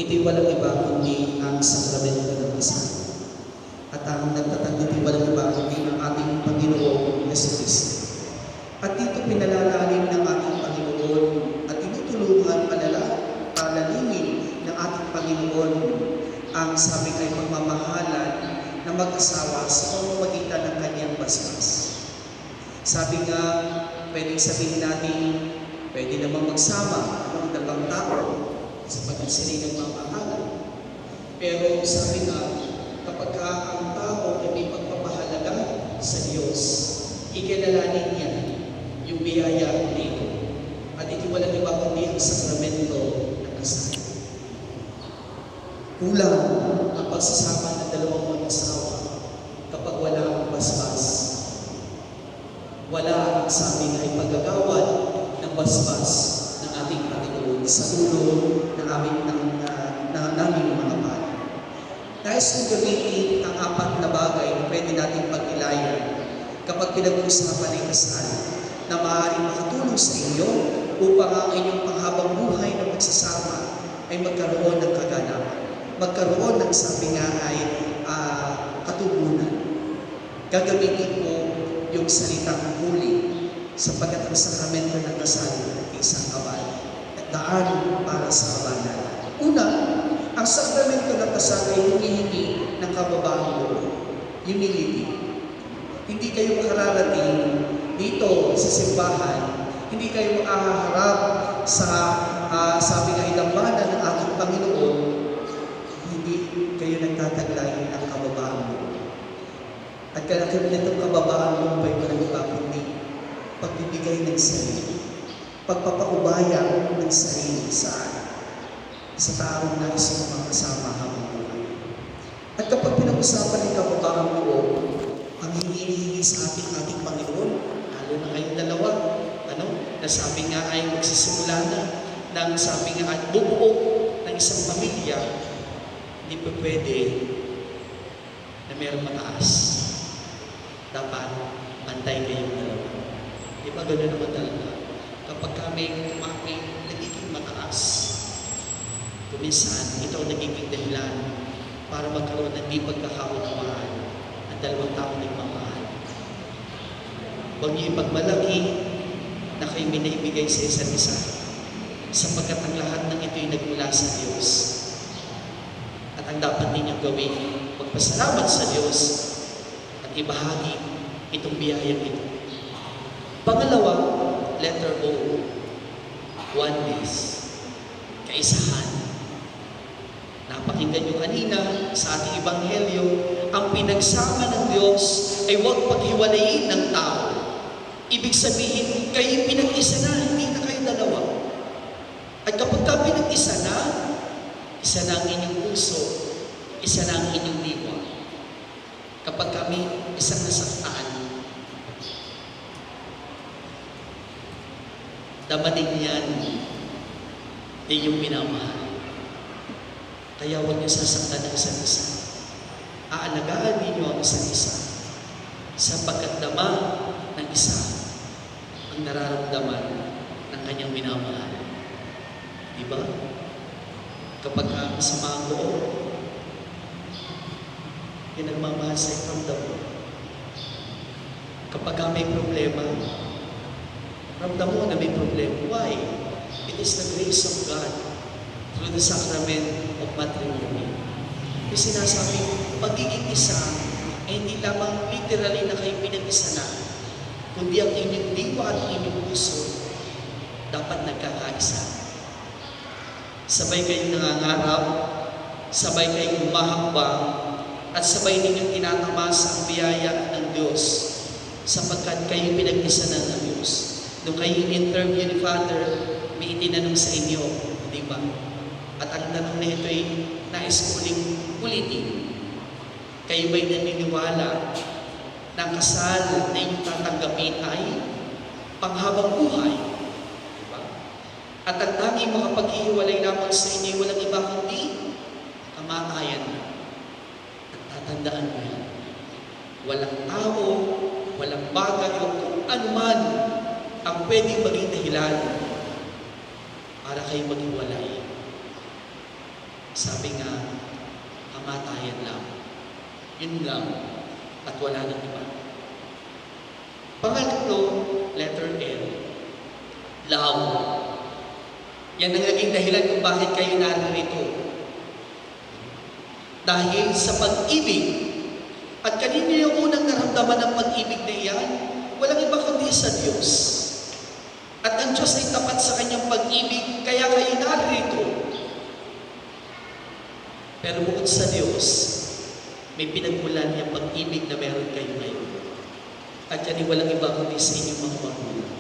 Ito'y walang iba kundi ang sakramento ng kasal. At ang nagtatag nito'y walang iba kundi ang ating Panginoong Jesucristo. At dito pinalalalim ng ating Panginoon at tinutulungan palalimin ng ating Panginoon ang sabi ay pagmamahalan ng mag-asawa sa pamamagitan ng kanyang basbas. Sabi nga, pwedeng sabihin natin, pwede namang magsama ng dalawang tao sapagkat sila'y nagmamahalan. Pero sabi nga, kapag ang tao ay may pagpapahalaga sa Diyos, ikilalanin niya yung biyaya nito. At ito walang iba kundi ang sakramento ng kasal. Kulang ang pagsasama ng dalawang mag-asawa kapag wala ang basbas. Wala ang sabi na ipagagawad ng basbas ng ating Panginoon sa ulo ng naming mga pari. Nais kong gamitin ang apat na bagay na pwede natin pag-ilayan kapag pinag-uusapan ay kasal na maaaring makatulong sa inyo upang ang inyong panghabang buhay na magsasama ay magkaroon ng kaganapan. Magkaroon ng sabi nga ay katugunan. Gagamitin mo yung salitang huli sapagkat ang sakramento ng kasal ay isang abal at daan para sa kabalan. Una, ang sakramento ng kasal ay humihingi ng kababahang loob, humility. Hindi kayo makararating dito sa simbahan, hindi kayo makaharap sa sabi nga idambanan ng ating Panginoon, hindi kayo nagtataglay ng kababahang loob. At kalakip nitong kababaan mo ay walang iba kundi pagbibigay ng sarili, pagpapaubaya ng sarili sa taong nais mong makasama habang buhay. At kapag pinag-usapan ng kababaan mo, ang hinihingi sa ating Panginoon, lalo na kayong dalawa, na sabi nga ay magsisimula na ng sabi nga at bubuo ng isang pamilya, hindi pa pwede na mayroong mataas. Dapat pantay kayong dalawa. Di ba gano'n naman talaga? Kapag kami nagiging mataas, kuminsan ito ang nagiging dahilan para magkaroon ng di pagkakaunawaan ang dalawang tao nagmamahal. Huwag niyo ipagmalaki na kayo may naibigay sa isa't isa sapagkat ang lahat ng ito'y nagmula sa Diyos. At ang dapat ninyong gawin, magpasalamat sa Diyos at ibahagi itong biyayang ito. Pangalawa, letter O, oneness, kaisahan. Napakinggan nyo kanina sa ating Ebanghelyo, ang pinagsama ng Diyos ay huwag paghiwalayin ng tao. Ibig sabihin, kayo pinag-isa na, hindi na kayo dalawa. At kapag ka pinag-isa na, isa na ang inyong puso, isa na ang inyong diwa. Kapag kami isang nasaktaan, damating yan yung minamahal. Kaya huwag niyo sasaktan ng isa't isa. Aalagaan ninyo ang isa't isa sapagkat dama ng isa ang nararamdaman ng kanyang minamahal. Diba? Kapag masama ang loob, nagmamahal sa ramdam mo. Kapag may problema, ramdam mo na may problema. Why? It is the grace of God through the sacrament of matrimony. Yung sinasabi, pagiging isa ay hindi lamang literally na kayo pinag-isa na, kundi ang inyong diwa at inyong puso dapat nagkakaisa. Sabay kayong nangangarap, sabay kayong humahakbang, at sabay ninyong tinatamasa ang biyaya ng Diyos sapagkat kayo pinag-isa na ng Diyos. Nung kayo in-interview ni Father, may itinanong sa inyo, di ba? At ang tanong na ito ay nais ulitin. Kayo ba'y naniniwala na ang kasal na inyong tatanggapin ay panghabang buhay? Di ba? At ang tanging makapaghihiwalay lamang sa inyo ay walang iba kundi kamatayan na. Tandaan mo yan. Walang tao, walang bagay o kung anuman ang pwedeng maging dahilan para kayo maghiwalay. Sabi nga, kamatayan lang. Yun lang. At wala nang iba. Pangatlo, letter L. Love. Yan ang naging dahilan kung bakit kayo narito. Dahil sa pag-ibig. At kanino yung unang naramdaman ng pag-ibig na iyan? Walang iba kundi sa Diyos. At ang Diyos ay tapat sa kanyang pag-ibig, kaya kayo narito. Pero bukod sa Diyos, may pinagmulan niyang pag-ibig na meron kayo ngayon. At yan ay walang iba kundi sa inyong mga magulang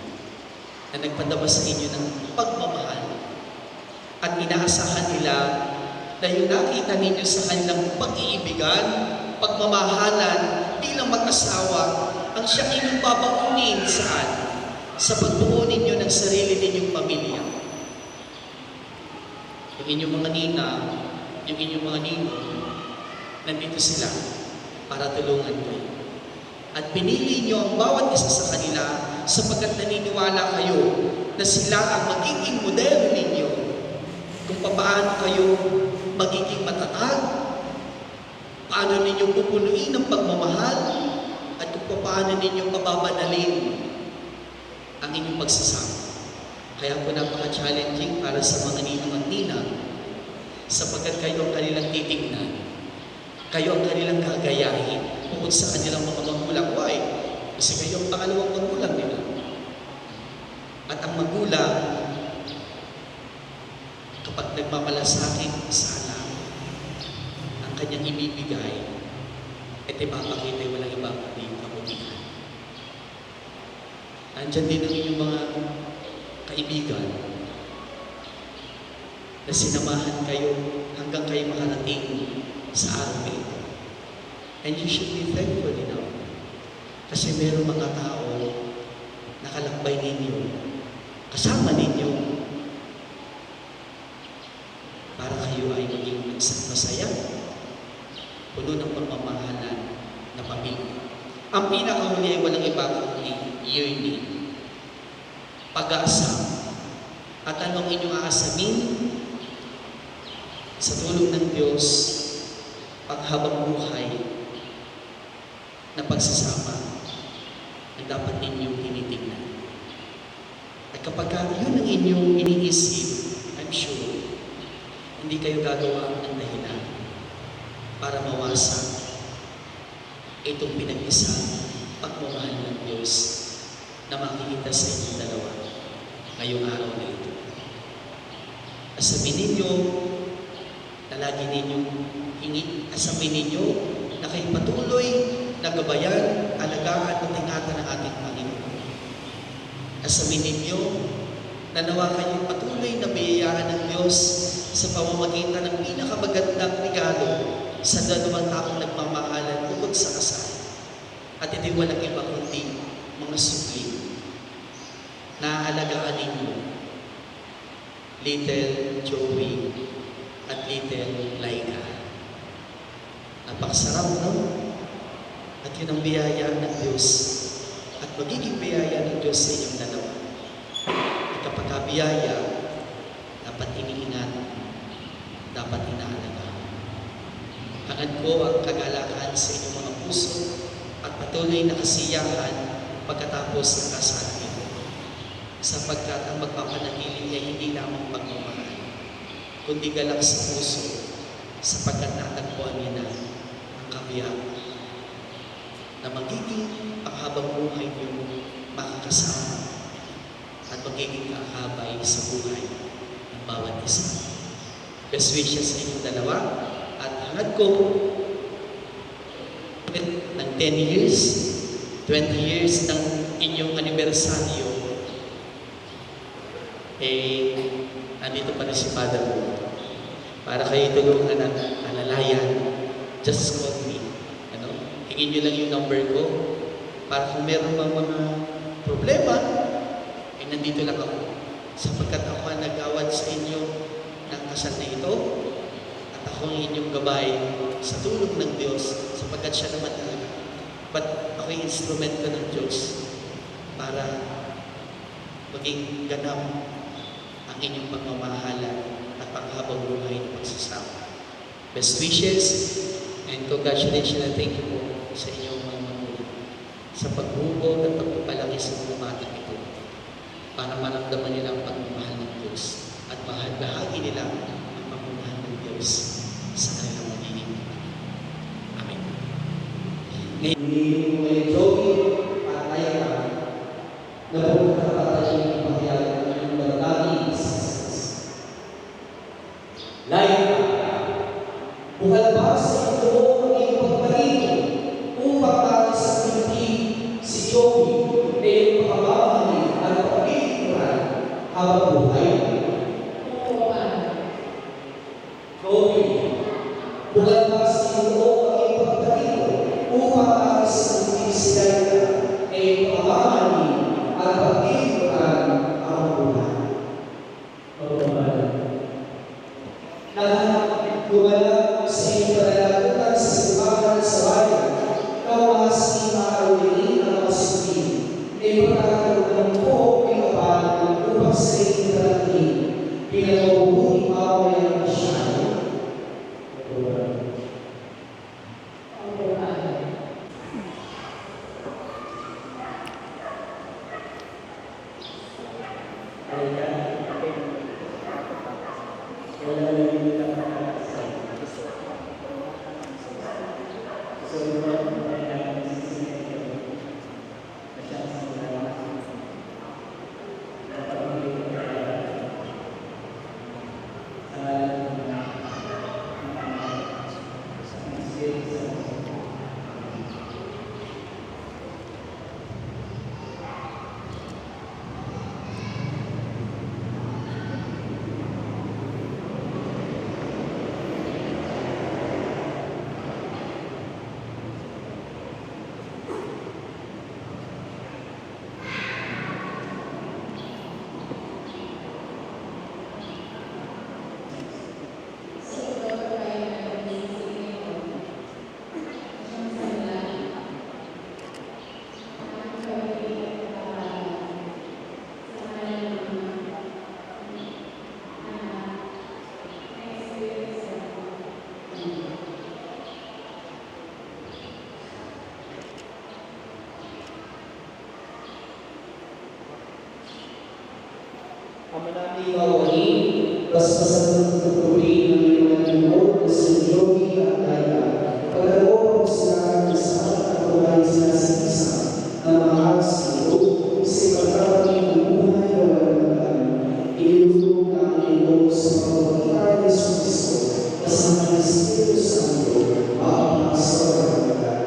na nagpadama sa inyo ng pagmamahal. At inaasahan nila na yung nakita ninyo sa kanilang pag-iibigan, pagmamahalan bilang mag-asawa, ang siyang inyong babaunin saan? Sa pagbuo ninyo ng sarili ninyong pamilya. Yung inyong mga nina, yung inyong mga nino, nandito sila para tulungan kayo. At pinili niyo ang bawat isa sa kanila sapagkat naniniwala kayo na sila ang magiging modelo ninyo kung paano kayo magiging matatag, paano ninyo pupunuin ang pagmamahal, at kung paano ninyo pababanalin ang inyong pagsasama. Kaya po napaka-challenging para sa mga ninong at ninang sapagkat kayo ang kanilang titignan. Kayo ang kanilang gagayahin bukod sa kanilang mga magulang. Why? Kasi kayo ang pangalawang magulang nila. At ang magulang, kapag nagmamalasakit sa anak, ang kanyang ibibigay, at ipapakita yung walang ibang kabutihan. Nandyan din ang inyong mga kaibigan na sinamahan kayo hanggang kayo makarating sa araw na ito. And you should be thankful enough. Kasi meron mga tao na kalakbay ninyo, kasama ninyo, para kayo ay maging masaya, puno ng pagmamahalan na pamilya. Ang pinakahuli ay walang iba kundi yearning, pag-asa. At anong inyong aasamin? Sa tulong ng Diyos, paghabang buhay na pagsasama na dapat ninyong tinitignan. At kapag yun ang inyong iniisip, I'm sure, hindi kayo gagawa ng dahilan para mawasan itong pinag-isa pagmamahal ng Diyos na makikita sa inyong dalawa ngayong araw na ito. Asamin ninyo na lagi ninyong asamin ninyo na kayo patuloy na gabayan, alagaan at ingatan ng ating Panginoon. Asamin ninyo na nawa kayo patuloy na biyayaan ng Diyos sa pamamagitan ng pinakamagandang regalo sa dalawang taong nagmamahalan bukod sa kasal. At hindi walang iba kundi mga supli na alagaan ninyo, Little Joey at Little Laika. Napakasarap, no? At yun ang biyaya ng Diyos at magiging biyaya ng Diyos sa inyong dalawa. At kapag biyaya, dapat iniingat, dapat inaalagaan. Hangad ko ang kagalakan sa inyong mga puso at patuloy na kasiyahan pagkatapos ng kasalan nito. Sapagkat ang magpapanatili ay hindi lamang pagmamahal, kundi galak sa puso, sapagkat natagpuan niya na ang kabiyak na magiging panghabang buhay niyo makakasama at magiging kakabay sa buhay ng bawat isa. Best wishes sa inyong dalawa at hangad ko ng 10 years, 20 years ng inyong anibersaryo, nandito pa rin si Father mo para kayo tulungan at alalayan. Just call me. Hingin nyo lang yung number ko para kung meron bang mga problema, nandito lang ako. Sapagkat ako ang nag-awad sa inyo ng kasal na ito at ako ang inyong gabay sa tulong ng Diyos sapagkat siya naman talaga. But ako yung instrumento ng Diyos para maging ganap ang inyong pagmamahalan at panghabang buhay ng pagsasama. Best wishes and congratulations and thank you po sa inyong mga magulang sa pagbubog at pagpapalaki sa mga bata ito para maramdaman nila ang pagmamahal ng Diyos at bahagi nila ang pagmamahal ng Diyos sa kanilang magiging Amen. Ngayon, may Joey at Ayala na pumunta para yung pahayag ng bagay sa Lahat bukan basa ito ang iyong pagbalito upang natin sa pinti si Joey na iyong pakamamahali at pagpilikuran habang buhay. Joey, bukan basa ito ang iyong pagbalito upang natin sa pinti si Laila na iyong pakamamahali at pagpilikuran habang buhay. Gumala sa iyong pananagutan sa simbahan sa bayan, kawasi maaawiin ang mga suki, na ipagkakaroon po ang kapalan upang sa iyong darating, pinakabubuting maway ang masyado. Ama namin mawali, basbasan ng tutuloy ng iyong lingkod na si Joey at Laila. Pagkaloob sila sa at kulay sila sa isa na mahal sa iyo, sa pagkakaroon ng buhay na walang hanggan. Ilulog ang iyong sa pagkakitaan ni Kristo kasama ng Espiritu Santo, maapang sa walang hanggan.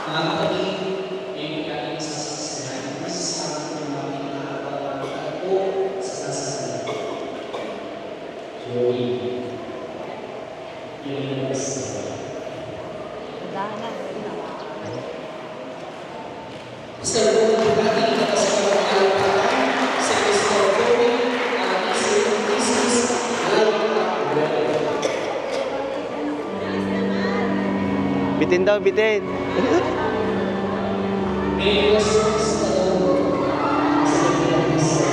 Mga kapatid, ngayon ka ang sasaksihan sa aming nakapagtatagpo sa sasalan. Joey, yun ang basta. Mr. Boone, ating nakasama ang pagkakaan sa Mr. Joey, ang isang business Bitin daw, bitin. May listeners na doon sa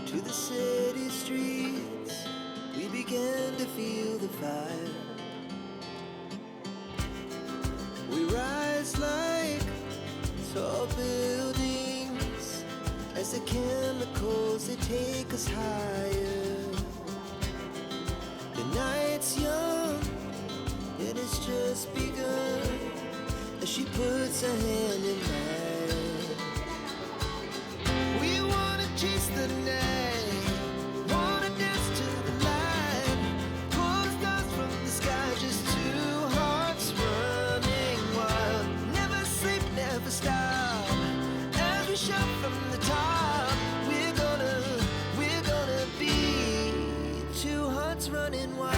To the city streets, we began to feel the fire. We rise like tall buildings as the chemicals they take us higher. The night's young and it's just begun as she puts her hand in mine. We wanna chase the night, wanna dance to the light, pull stars from the sky, just two hearts running wild. Never sleep, never stop, as we shout from the top. We're gonna be two hearts running wild.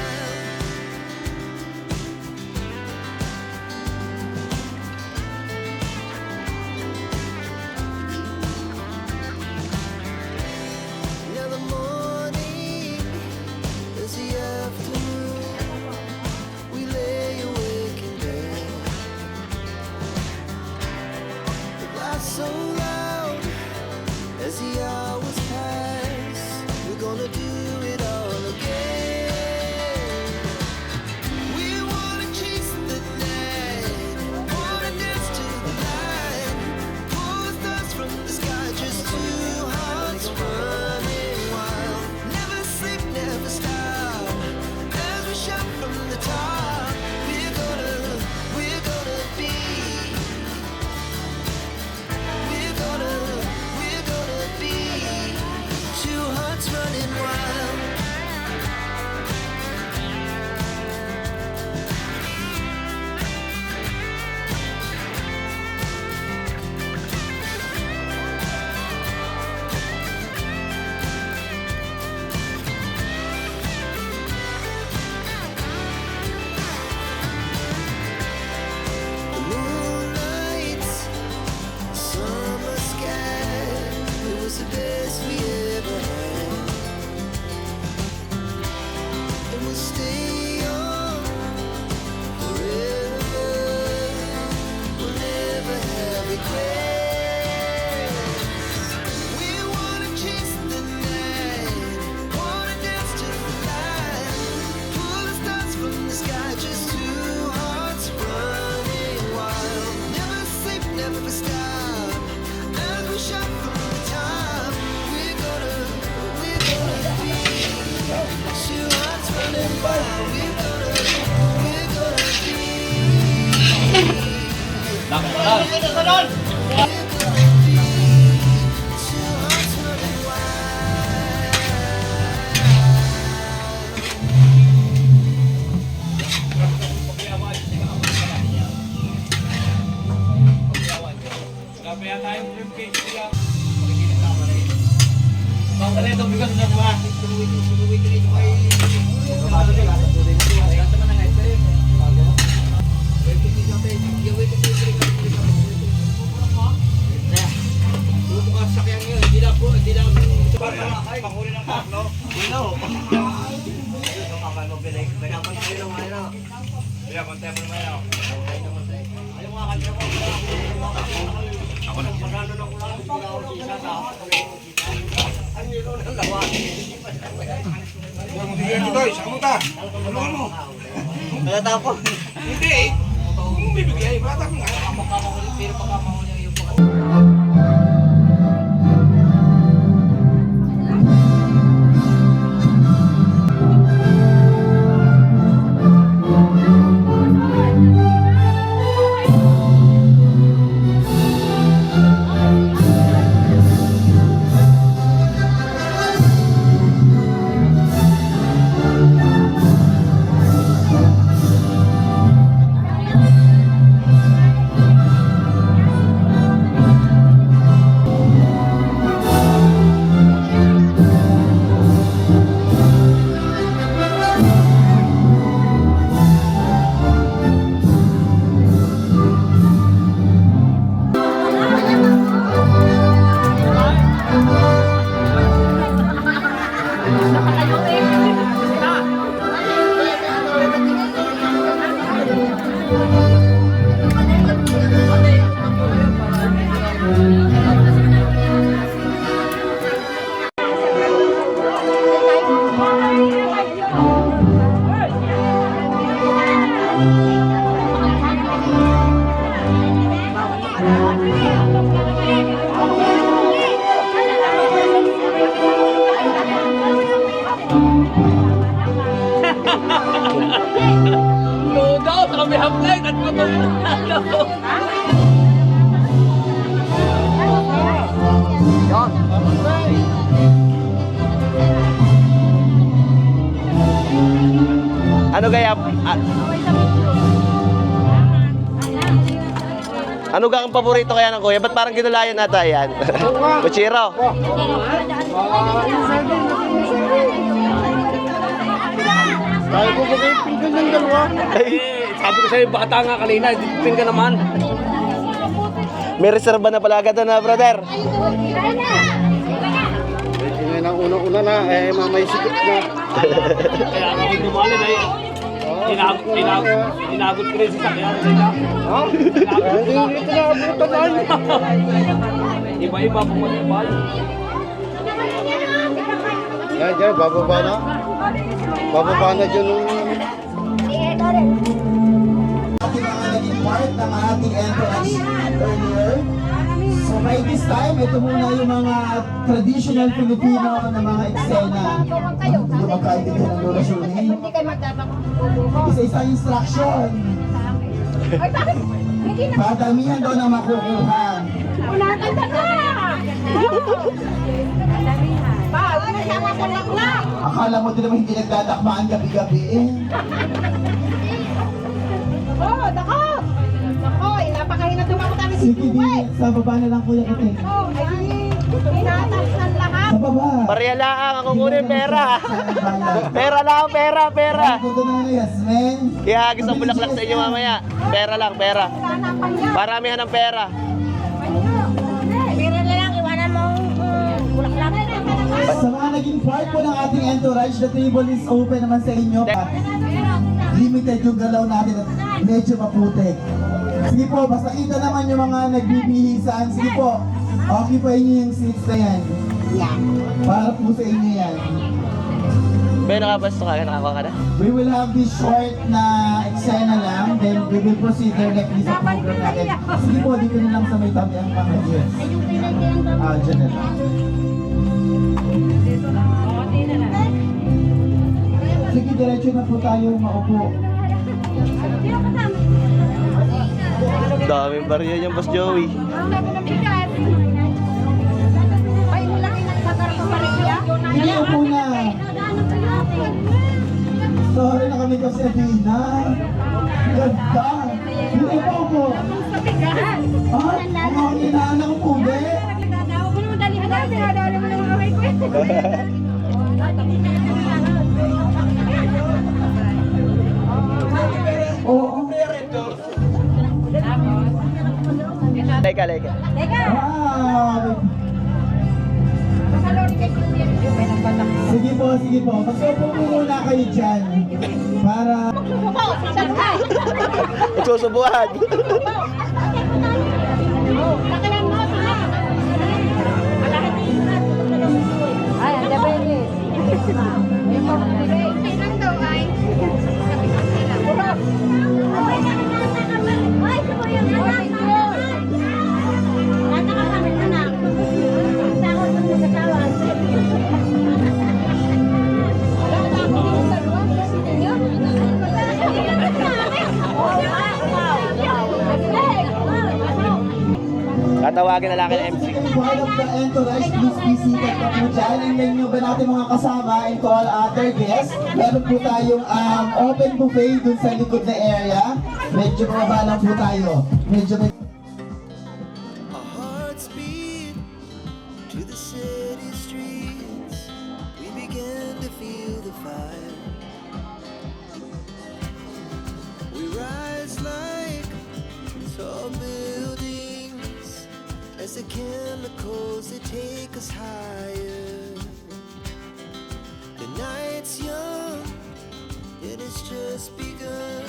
Now the morning is the afternoon. We lay awake in bed. The glass so loud as the hours pass. We're gonna do it all again. We wanna chase the night, wanna dance to the light, pull the stars from the sky, just two hearts running wild. Never sleep, never stop, as we shout from the top. We're gonna be, we're gonna be two hearts running wild. The moonlight, summer sky, it was the best we ever had. And we'll stay on forever. We'll never have regrets. We wanna chase the night, wanna dance to the light, pull the stars from the sky, just two hearts running wild. Never sleep, never stop, as we shout from the top. We're gonna be two hearts running wild. We're gonna be two hearts running wild. Kaya tayo yung case nila. Bang ka rin, bigas na ba? Panghuli ng paklo. Ano? Kaya kontay mo naman ako. Ayaw mga kanya ko. Ako na. Pagkano na ko lang. Ano kaya? Ano ga ang paborito kaya ng kuya? Ba't parang ginulayan ata yan? Kuchiro. Tayo po ba kayo pinggan ng dalawa? Sabi ko sa'yo, bata nga kanina, pinggan naman. May reserba na pala agad na, brother. Ngayon ang unang-una na, mamay sikip na. Kaya ako dumalin ay inagot ko rin si sakyan. Hindi naabutan na. Iba-iba po matibay. Yan, bababa na. Bababa na dyan nung... Ating mga naging part ng ating entrance earlier. So by this time, ito muna yung mga traditional Filipino na mga eksena. Hindi magkaintindihan ng Lola Shuni. Hindi kayo magtatakbo. Isa-isa instruction. Ay, bakit? Hindi na. Padamihan daw na makukuha. Unatan ka na! Pa, unasama ko lang lang. Akala mo din naman hindi nagdadakmaan gabi-gabi eh. Oh, dako! Dako, napakahina tumakot kami si Sige, di, sa baba na lang kuya kita. Oh, ay, inatas ng lahat. Sa baba. Pareha lang ako kunin pera. Pera lang, pera. Kuto na na Yasmin. Ihagis ang bulaklak sa inyo mamaya. Pera lang, pera. Paramihan ng pera. Pira na lang, iwanan mo bulaklak. Sa mga naging part po ng ating entourage, the table is open naman sa inyo. Limited yung galaw natin at medyo maputik. Sige po, basta kita naman yung mga nagbibihisan. Sige po, okay po inyo yung seats na yan. Para po sa inyo yan. Pero nakabasto ka, nakakuha ka na? We will have this short na eksena lang, then we will proceed directly sa program natin. Sige po, dito na lang sa may tabi ang mga viewers. Dyan na lang. Sige, diretso na po tayo maupo. Daming barya yung Boss Joey. Sige, upo na. Sorry na kami kasi Adina. Ganda. Hindi pa upo. Ang inaanak ko po, be. Oo. Leka. Wow. Sige po. Magsupo po muna kayo dyan. Para... Magsusubuhan. Ay, tawagin na lang ng MC. Part of the entourage, please be seated na po dyan. And then yung ba natin mga kasama and to all other guests, meron po tayong open buffet dun sa likod na area. Medyo mababa lang po tayo. Medyo may... Our hearts beat to the city streets. We began to feel the fire. We rise like tall buildings as the chemicals they take us higher. The night's young, and it's just begun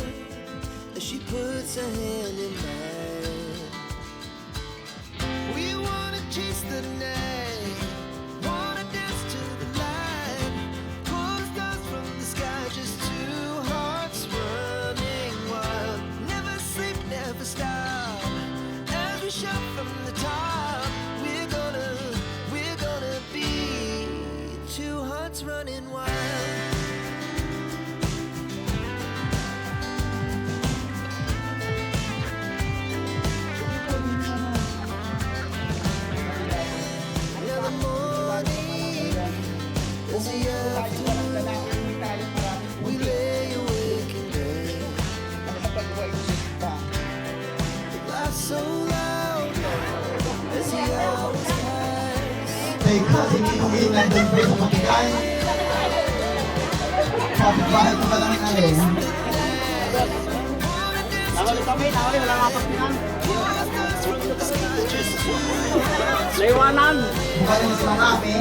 as she puts her hand in mine. We wanna chase the night, wanna dance to the light, pull the stars from the sky, just two hearts running wild. Never sleep, never stop, as we shout from the top. We're gonna be two hearts running wild. Now the morning is the afternoon. We lay awake in bed. The laughs so loud as the hours pass. Teka, sinigugin lang doon po sa matikan. Kapit-bahay ko pa lang namin. Laywanan! Bukan yung sila namin.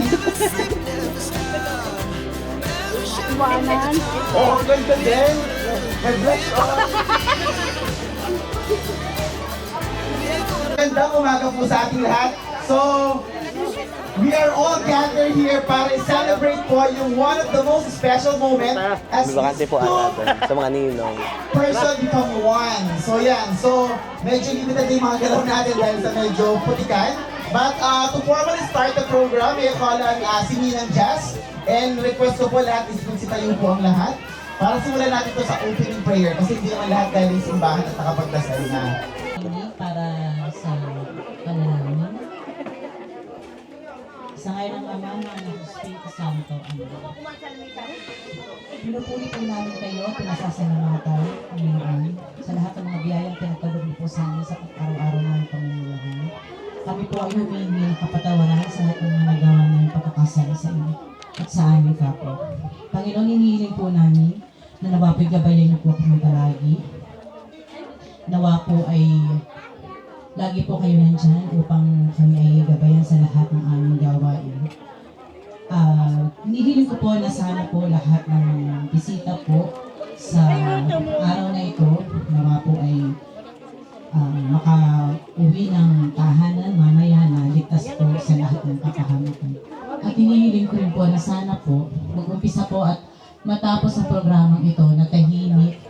Iwanan. Oh, ganda din. May blush on. Magandang umaga po sa ating lahat. So, we are all gathered here para celebrate po yung one of the most special moments as Bakante po natin sa mga ninong. person become one. So yan, so medyo limited yung mga galaw natin dahil sa medyo putikan. But to formally start the program, may callan si Ninang Jazz. And request ko po lahat is kung sitayo po ang lahat. Para simulan natin to sa opening prayer kasi hindi naman lahat galing simbahan at nakapagdasal na. Para sa panalangin. Sa ngayon ng Ama, ng Anak, ng Espiritu Santo. Amen. Pinupuli po namin kayo, pinasasalamatan, Panginoon, sa lahat ng mga biyayang pinagkaloob niyo po sa amin sa araw-araw ng pamumuhay. Kami po ay humingi ng kapatawaran sa lahat ng mga nagawa ng pagkakasala sa inyo at sa aming kapwa. Panginoon, hinihiling po namin na nawa po'y gabayan niyo po kami palagi. Nawa po ay lagi po kayo nandyan upang kami ay gabayan sa lahat ng aming gawain. Hinihiling ko po na sana po lahat ng bisita po sa araw na ito, nawa po ay maka-uwi ng tahanan mamaya na ligtas po sa lahat ng kapahamakan. At hinihiling ko rin po na sana po mag-umpisa po at matapos ang programang ito na tahimik,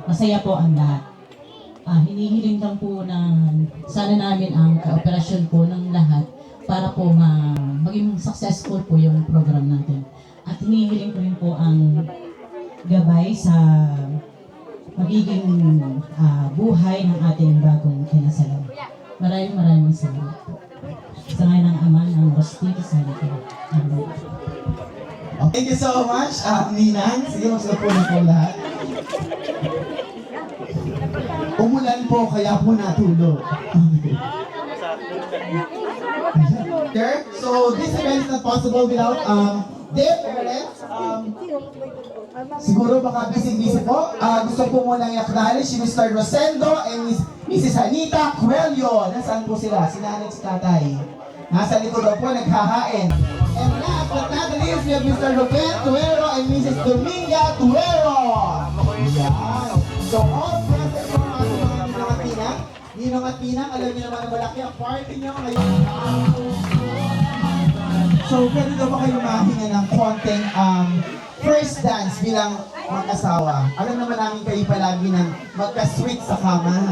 masaya po ang lahat. Hinihiling lang po ng sana namin ang kooperasyon po ng lahat para po maging successful po yung program natin. At hinihiling ko rin po ang gabay sa magiging buhay ng ating bagong kinasalan. Maraming salamat po. Sa ngayon ng Ama, ng Espiritu Santo. Amen. Thank you so much, Ninang. Sige, magsapunan po lahat. Umulan po, kaya po natulog. So, this event is not possible without their parents. Siguro baka busy-busy po. Gusto po muna i-acknowledge si Mr. Rosendo and Mrs. Anita Coelho. Nasaan po sila? Si nanay, si tatay. Nasa likod daw po, naghahain. And last but not least, we have Mr. Ruben Tuero and Mrs. Dominga Tuero. Yan. So, all present po ang ating mga Ninong at Tinang. Ninong at Tinang, alam niyo naman na malaki ang party niyo ngayon. So, pwede daw ba kayo mahinga ng konting first dance bilang mag-asawa? Alam naman namin kayo palagi ng magka-sweet sa kama.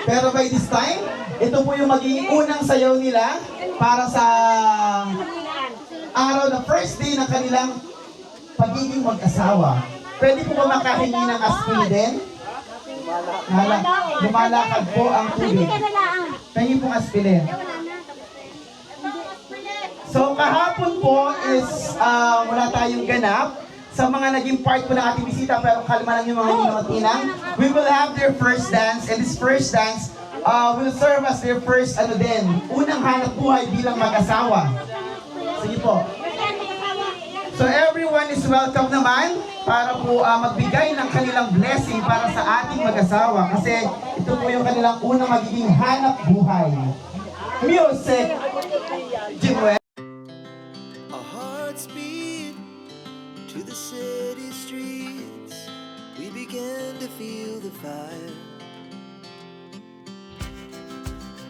Pero by this time, ito po yung magiging unang sayaw nila para sa araw na first day ng kanilang pagiging mag-asawa. Pwede po ba makahingi ng aspil din? Lumalakad po ang tubig. Tayo pong aspilin. So kahapon po is wala tayong ganap. Sa mga naging part po ng ating bisita, pero kalma lang yung mga ninong. We will have their first dance, and this first dance will serve as their first, unang hanap buhay bilang mag-asawa. Sige po. So everyone is welcome naman para po magbigay ng kanilang blessing para sa ating mag-asawa. Kasi ito po yung kanilang unang magiging hanap buhay. Music! Jimwell. Our hearts beat to the city streets. We began to feel the fire.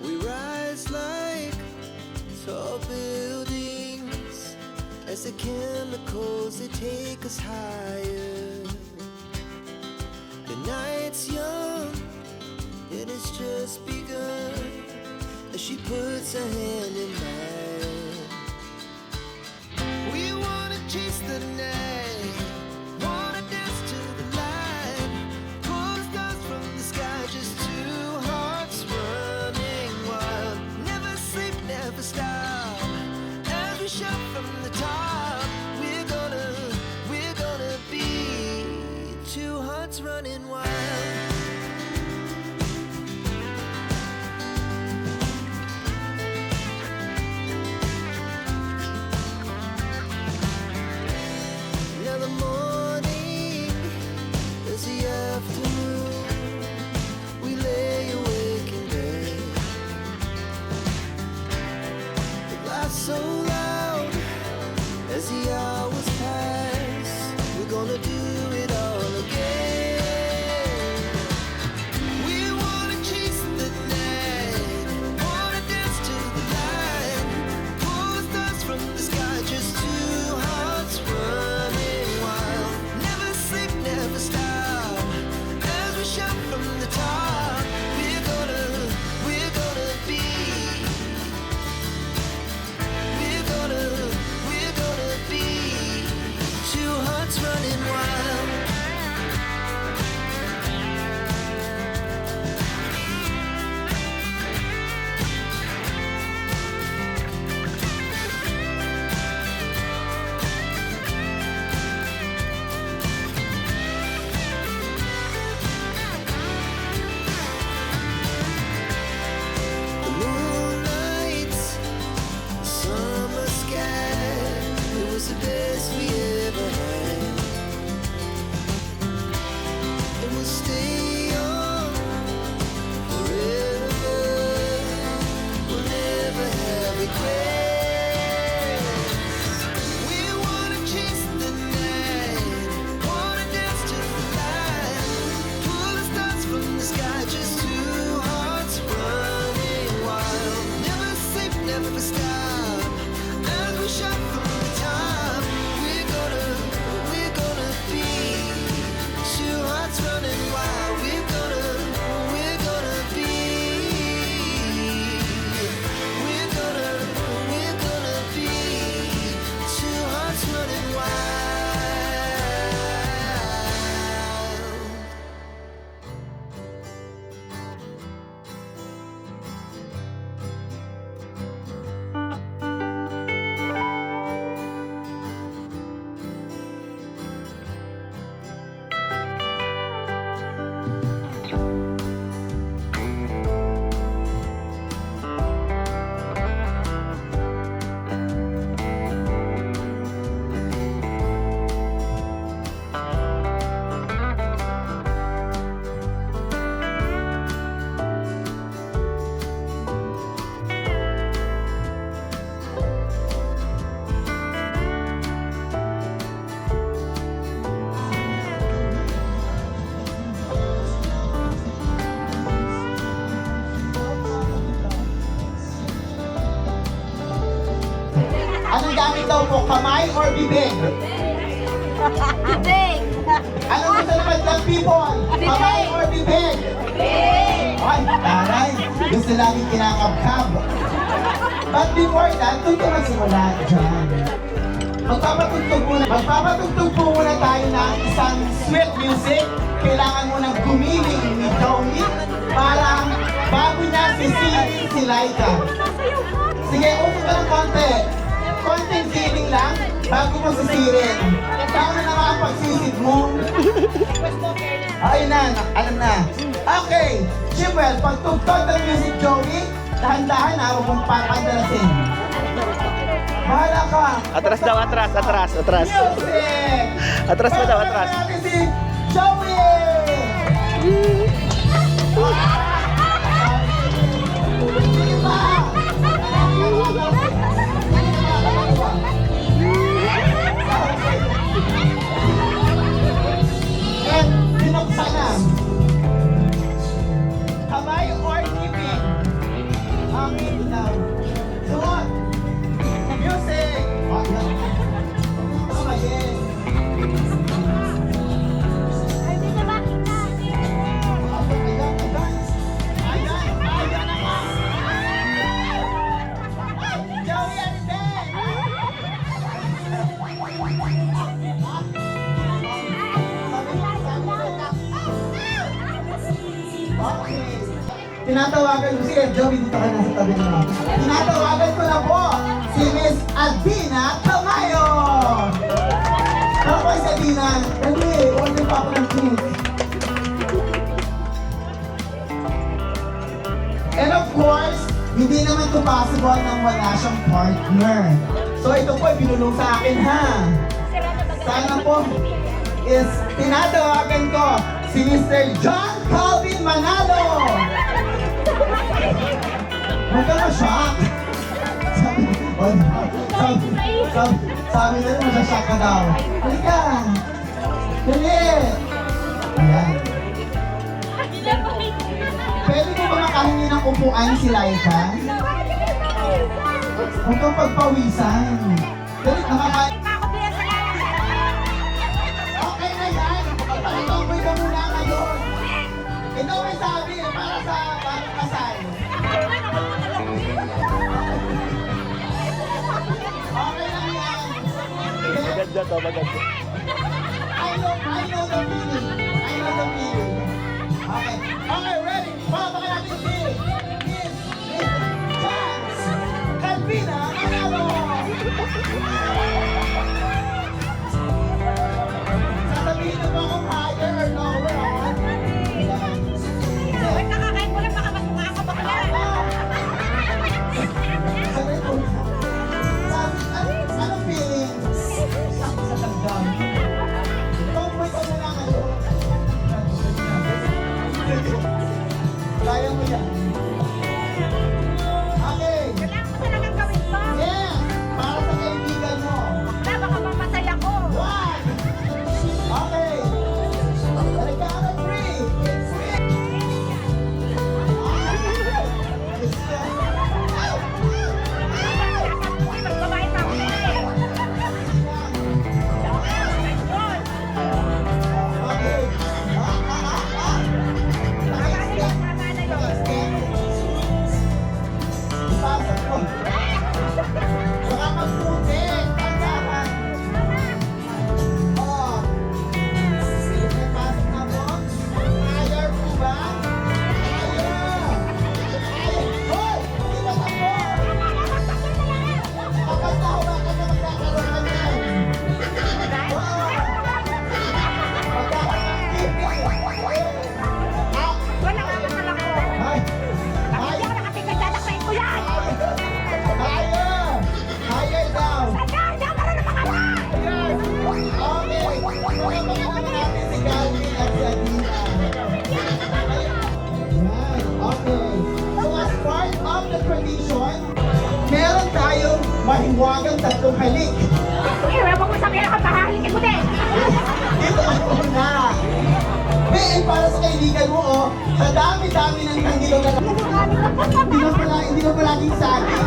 We rise like tall buildings as the chemicals they take us higher. The night's young and it's just begun as she puts her hand in mine. We wanna chase the night, wanna dance to the light, pull the stars from the sky, just two hearts running wild. Never sleep, never stop, as we shout from the top. We're gonna be two hearts running wild. Now the morning is the afternoon. We lay awake in bed. The laughs so loud as the hours pass. We're gonna do it all again. We wanna chase the night, wanna dance to the light, pull the stars from the sky, just two hearts running wild. Never sleep, never stop, as we shout from the top. We're gonna be, we're gonna be two hearts running wild. The moonlight, the summer sky, it was the best we ever had. And we'll stay young forever. We'll never have regrets. We wanna chase the night, wanna dance to the light, pull the stars from the sky, just two hearts running wild. Never sleep, never stop, as we shout from the top. We're gonna be two hearts running wild. We're gonna be, we're gonna be two hearts running wild. Anong gamit daw po? Kamay or bibig? Bibig! Anong gusto naman ng people? Kamay or bibig? Bibig! Ay, taray. Gusto laging kinakabkab. But before that, doon ka magsimula dyan. Magpapatugtog po muna tayo ng isang sweet music. Kailangan mo ng gumiling ni Joey para bago niya sisihin si Laika. Sige, upo ka ng konti. Konting feeling lang, bago mo sisirin. Paano naman ang pagsisid mo? Ayun na, alam na. Okay, Chipwell, pag tugtog ng music, Joey, dahan-dahan na, huwag mong papandalasin. Bahala ka. Atras daw, atras. Music! Atras ka daw, atras. Welcome natin si Joey! Sige pa! And binuksan na. Kamay or keeping? Ang itaw. Suot! Music! Kamayin! Ayan naman! Joey and Ben! Okay. Tinatawagan ko si Joey, dito ka na sa tabi mo. Tinatawagan ko na po si Miss Adina Tamayo! Ano po si Adina? Dali, order pa ako ng cake. And of course, hindi naman ito possible nang wala siyang partner. So ito po ay binulong sa akin ha. Sana po is tinatawagan ko si Mr. John Calvin Manalo. Huwag ka ma-shock. Sabi na rin, masashock ka daw. Halika. Dali. Ayan. Pwede mo ba makahingi ng upuan si Laika? Huwag kang pagpawisan. Dali, nakakain. Okay na yan. Pagpalitomboy ka muna ngayon. Ito may sabi para sa bagong kasal. Okay lang yan. Maganda to, maganda. I know the feeling. Okay. Okay, ready? Palamakan natin si Miss Chance Calvina Manalo. Sasabihin na ba kung higher or lower? Wait, nakakain mo lang, baka mas mukha ka bakla. Sabi ko, anong feeling? Sa damdam. Tomboy ka na lang ngayon. Kaya mo yan. Okay. Kailangan mo talagang gawin to. Yeah! Para sa kaibigan mo. Wala, baka mamatay ako. One! Okay. Balik ka na, three. Magbabae pa ako. Okay. Tama na yun. Ipasok mo. Baka magputi. Tandahan. Oh. Sige, pasok na po. Higher po ba? Higher. Hoy! Hindi ba takbo? Kapag nahawa ka na magkakaroon ka niyan. Oh. Wala ka kasal ako. Ay! Hindi ako nakatigay, dadaktayin ko yan. Higher! Higher down! Hindi ako marunong makawa. Yes! Okay! Pagkakamakan natin si Calvin at si Adina. Yan, okay. So as part of the tradition, meron tayong mahiwagang tatlong halik. Wala mo sabihin ako, pahalikin mo din. Ito ang una. May para sa kaibigan mo, oh, sa dami-dami ng tangilong na hindi mo palaging saging.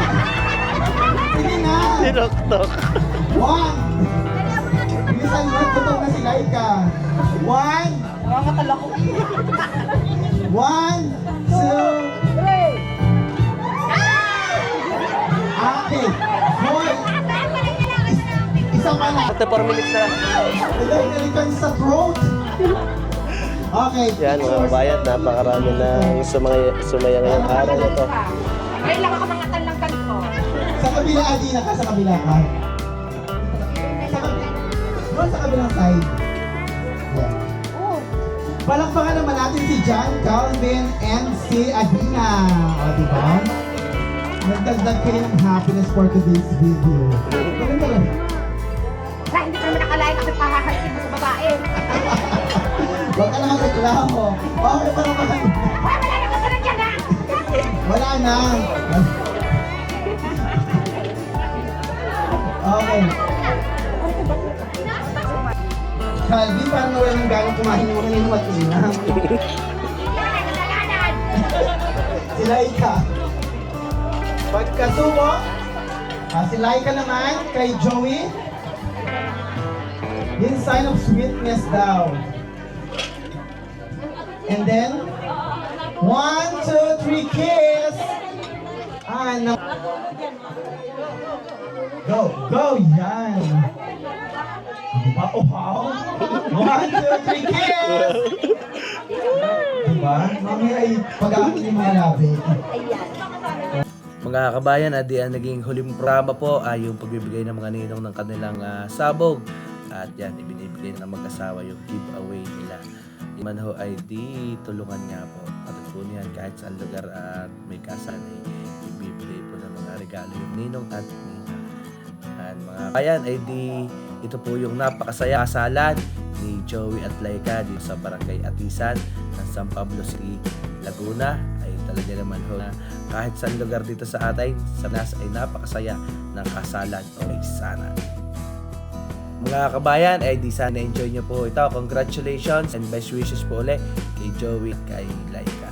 Sige na. Tinok-tok. One. Bilisan mo, tutok na si Laika. One. Nakakatala ko. One, two, three. Okay. Hoy. Isa pa na. 4 minutes na. Nagalikan sa throat. Okay. Yan mga kabayan, napakarami ng sumaya ngayong araw na to. Ngayon lang ako mga talang ganito. Sa kabila, Adina ka, sa kabila ka. Sa kabila. Doon sa kabilang side. Yeah. Palakpakan naman natin si John, Calvin, and si Adina. O, diba? Nagdagdag kayo ng happiness for today's video. Ganun ba lang? Wala, hindi ko naman nakalain kasi pahahalsin mo sa babae. Huwag ka naman reklamo. Okay pa naman. Wala na kasunod yan ha! Wala na. Okay. Calvin, parang nawala ng gano'ng kumain mo kanina matina. Si Laika. Pagkasubo, si Laika naman kay Joey. Yung sign of sweetness daw. And then, 1, 2, 3, kiss! Go! Yan! Diba? Oh, wow! 1, 2, 3, kiss! Diba? Mami ay pag-aakit yung mga labi. Mga kabayan, at ang naging huling programa po ay yung pagbibigay ng mga ninong ng kanilang sabog. At yan, ibinibigay na ng mag-asawa yung giveaway nila. Man ho ay di tulungan nga po. At po niyan kahit sa lugar at may kasan ay ibibigay po ng mga regalo yung ninong at nina. And mga kabayan ay di ito po yung napakasaya kasalan ni Joey at Laika dito sa Barangay Atisan ng San Pablo City, Laguna. Ay talaga naman ho na kahit sa lugar dito sa atin, sa Pinas ay napakasaya ng kasalan o ay sana. Mga kabayan, ay di sana enjoy nyo po ito. Congratulations and best wishes po ulit kay Joey, kay Laika.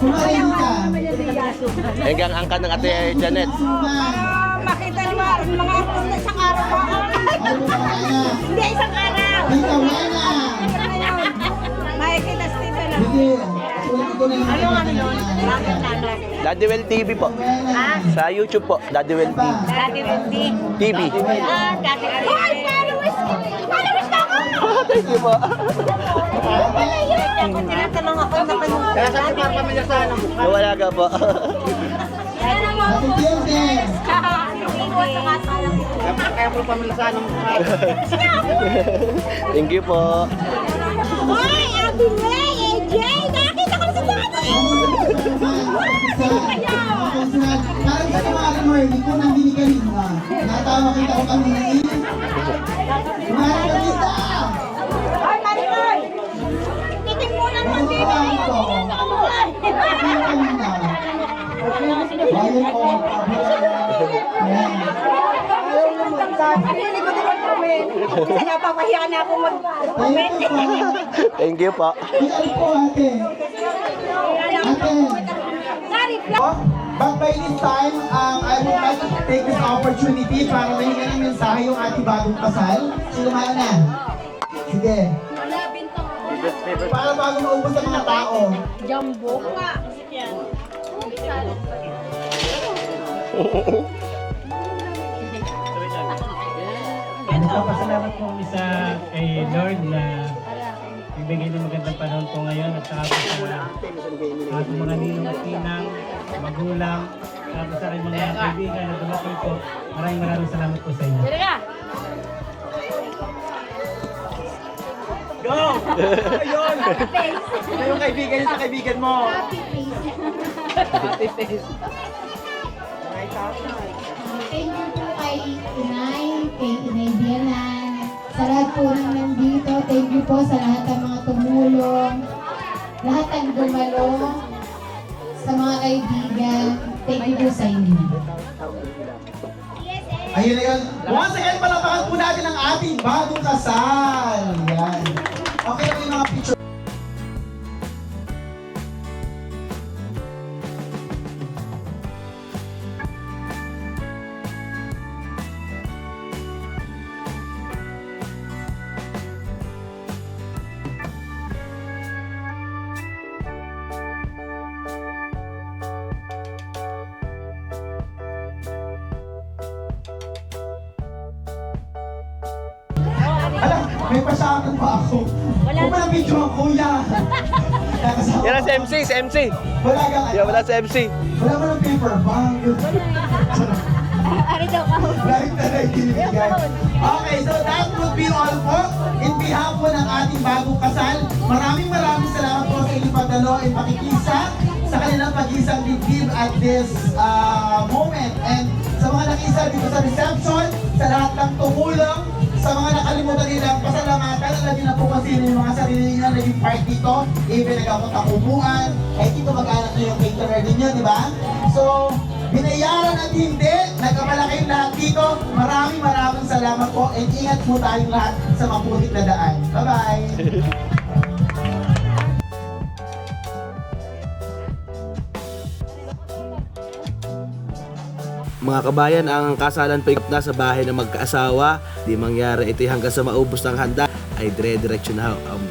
Kumain ka. Hanggang angkan ng ate Janet. Makita niyo mga artista isang araw pa. Hindi isang araw. Ikaw na. Makikita Steve na. Hindi. Sulit ko na yung Ano yun? Daddy TV po. Sa YouTube po, Daddy TV. Dati Wendy. TV. Dati Wendy. Ay, followers ko! Followers ko ako! Thank you po. Tinatanong ako na panunod. Kaya sa mga pamilya sa ano. Wala ka po. Kaya po pamilya sa ano. Thank you po. Hoy, Ate May, AJ! Nakakita ko na si Tati! Parang sa mga mo, hindi ko nang dinigaling na. Natawa kita ko kami na yun. Kumain ka kita! Hoy, Maricoy! Titin mo lang ng dito! Bayan ko. Hindi ko din mag-comment. Kasi napapahiya na ako mag-comment. Thank you po. Pinalik po ate. Ate. But by this time, I would like to take this opportunity para mahinga ng mensahe yung ating bagong kasal. Sino man na? Sige. Para bago maubos ang mga tao. Jumbo. Nagpapasalamat po kami sa kay Lord na bibigay ng magandang panahon po ngayon at saka po sa ating mga ninong at ninang, magulang, tapos sa aking mga kaibigan na dumating po. Maraming salamat po sa inyo. Go! Ayun! Ito yung kaibigan sa kaibigan mo. Happy face. Thank you po kay Inay, kay Inay Dianan, sa lahat po ng nandito. Thank you po sa lahat ng mga tumulong, lahat ng dumalo, sa mga kaibigan. Thank you po sa inyo. Ayun na yun. Once again, palapakan po natin ang ating bagong kasal. Yan. Okay lang yung mga picture. May pasyakan pa ako. Kung pala video ang kuya. Nakasama Yan ang si ko. MC, si MC. Wala kang Yan, wala si MC. Wala mo ng paper bag. Ari daw ako. Like na nakikinig. Okay, so that would be all po. In behalf po ng ating bagong kasal, maraming salamat po sa inyong pagdalo at pakikisa sa kanilang pag-isang dibdib at this moment. And sa mga nakisa dito sa reception, sa lahat ng tumulong, sa mga nakalimutan nilang pasalamatan, alam niyo na po kasi yung mga sarili niya naging part dito, even nag-akot upuan, kahit dito mag-anak niyo yung caterer ninyo, di ba? So, binayaran at hindi, nagkamalaking lahat dito. Maraming salamat po and ingat po tayong lahat sa maputik na daan. Bye-bye! Mga kabayan, ang kasalan pa na sa bahay ng magkaasawa. Di mangyari ito hanggang sa maubos ng handa ay dire-diretso na ang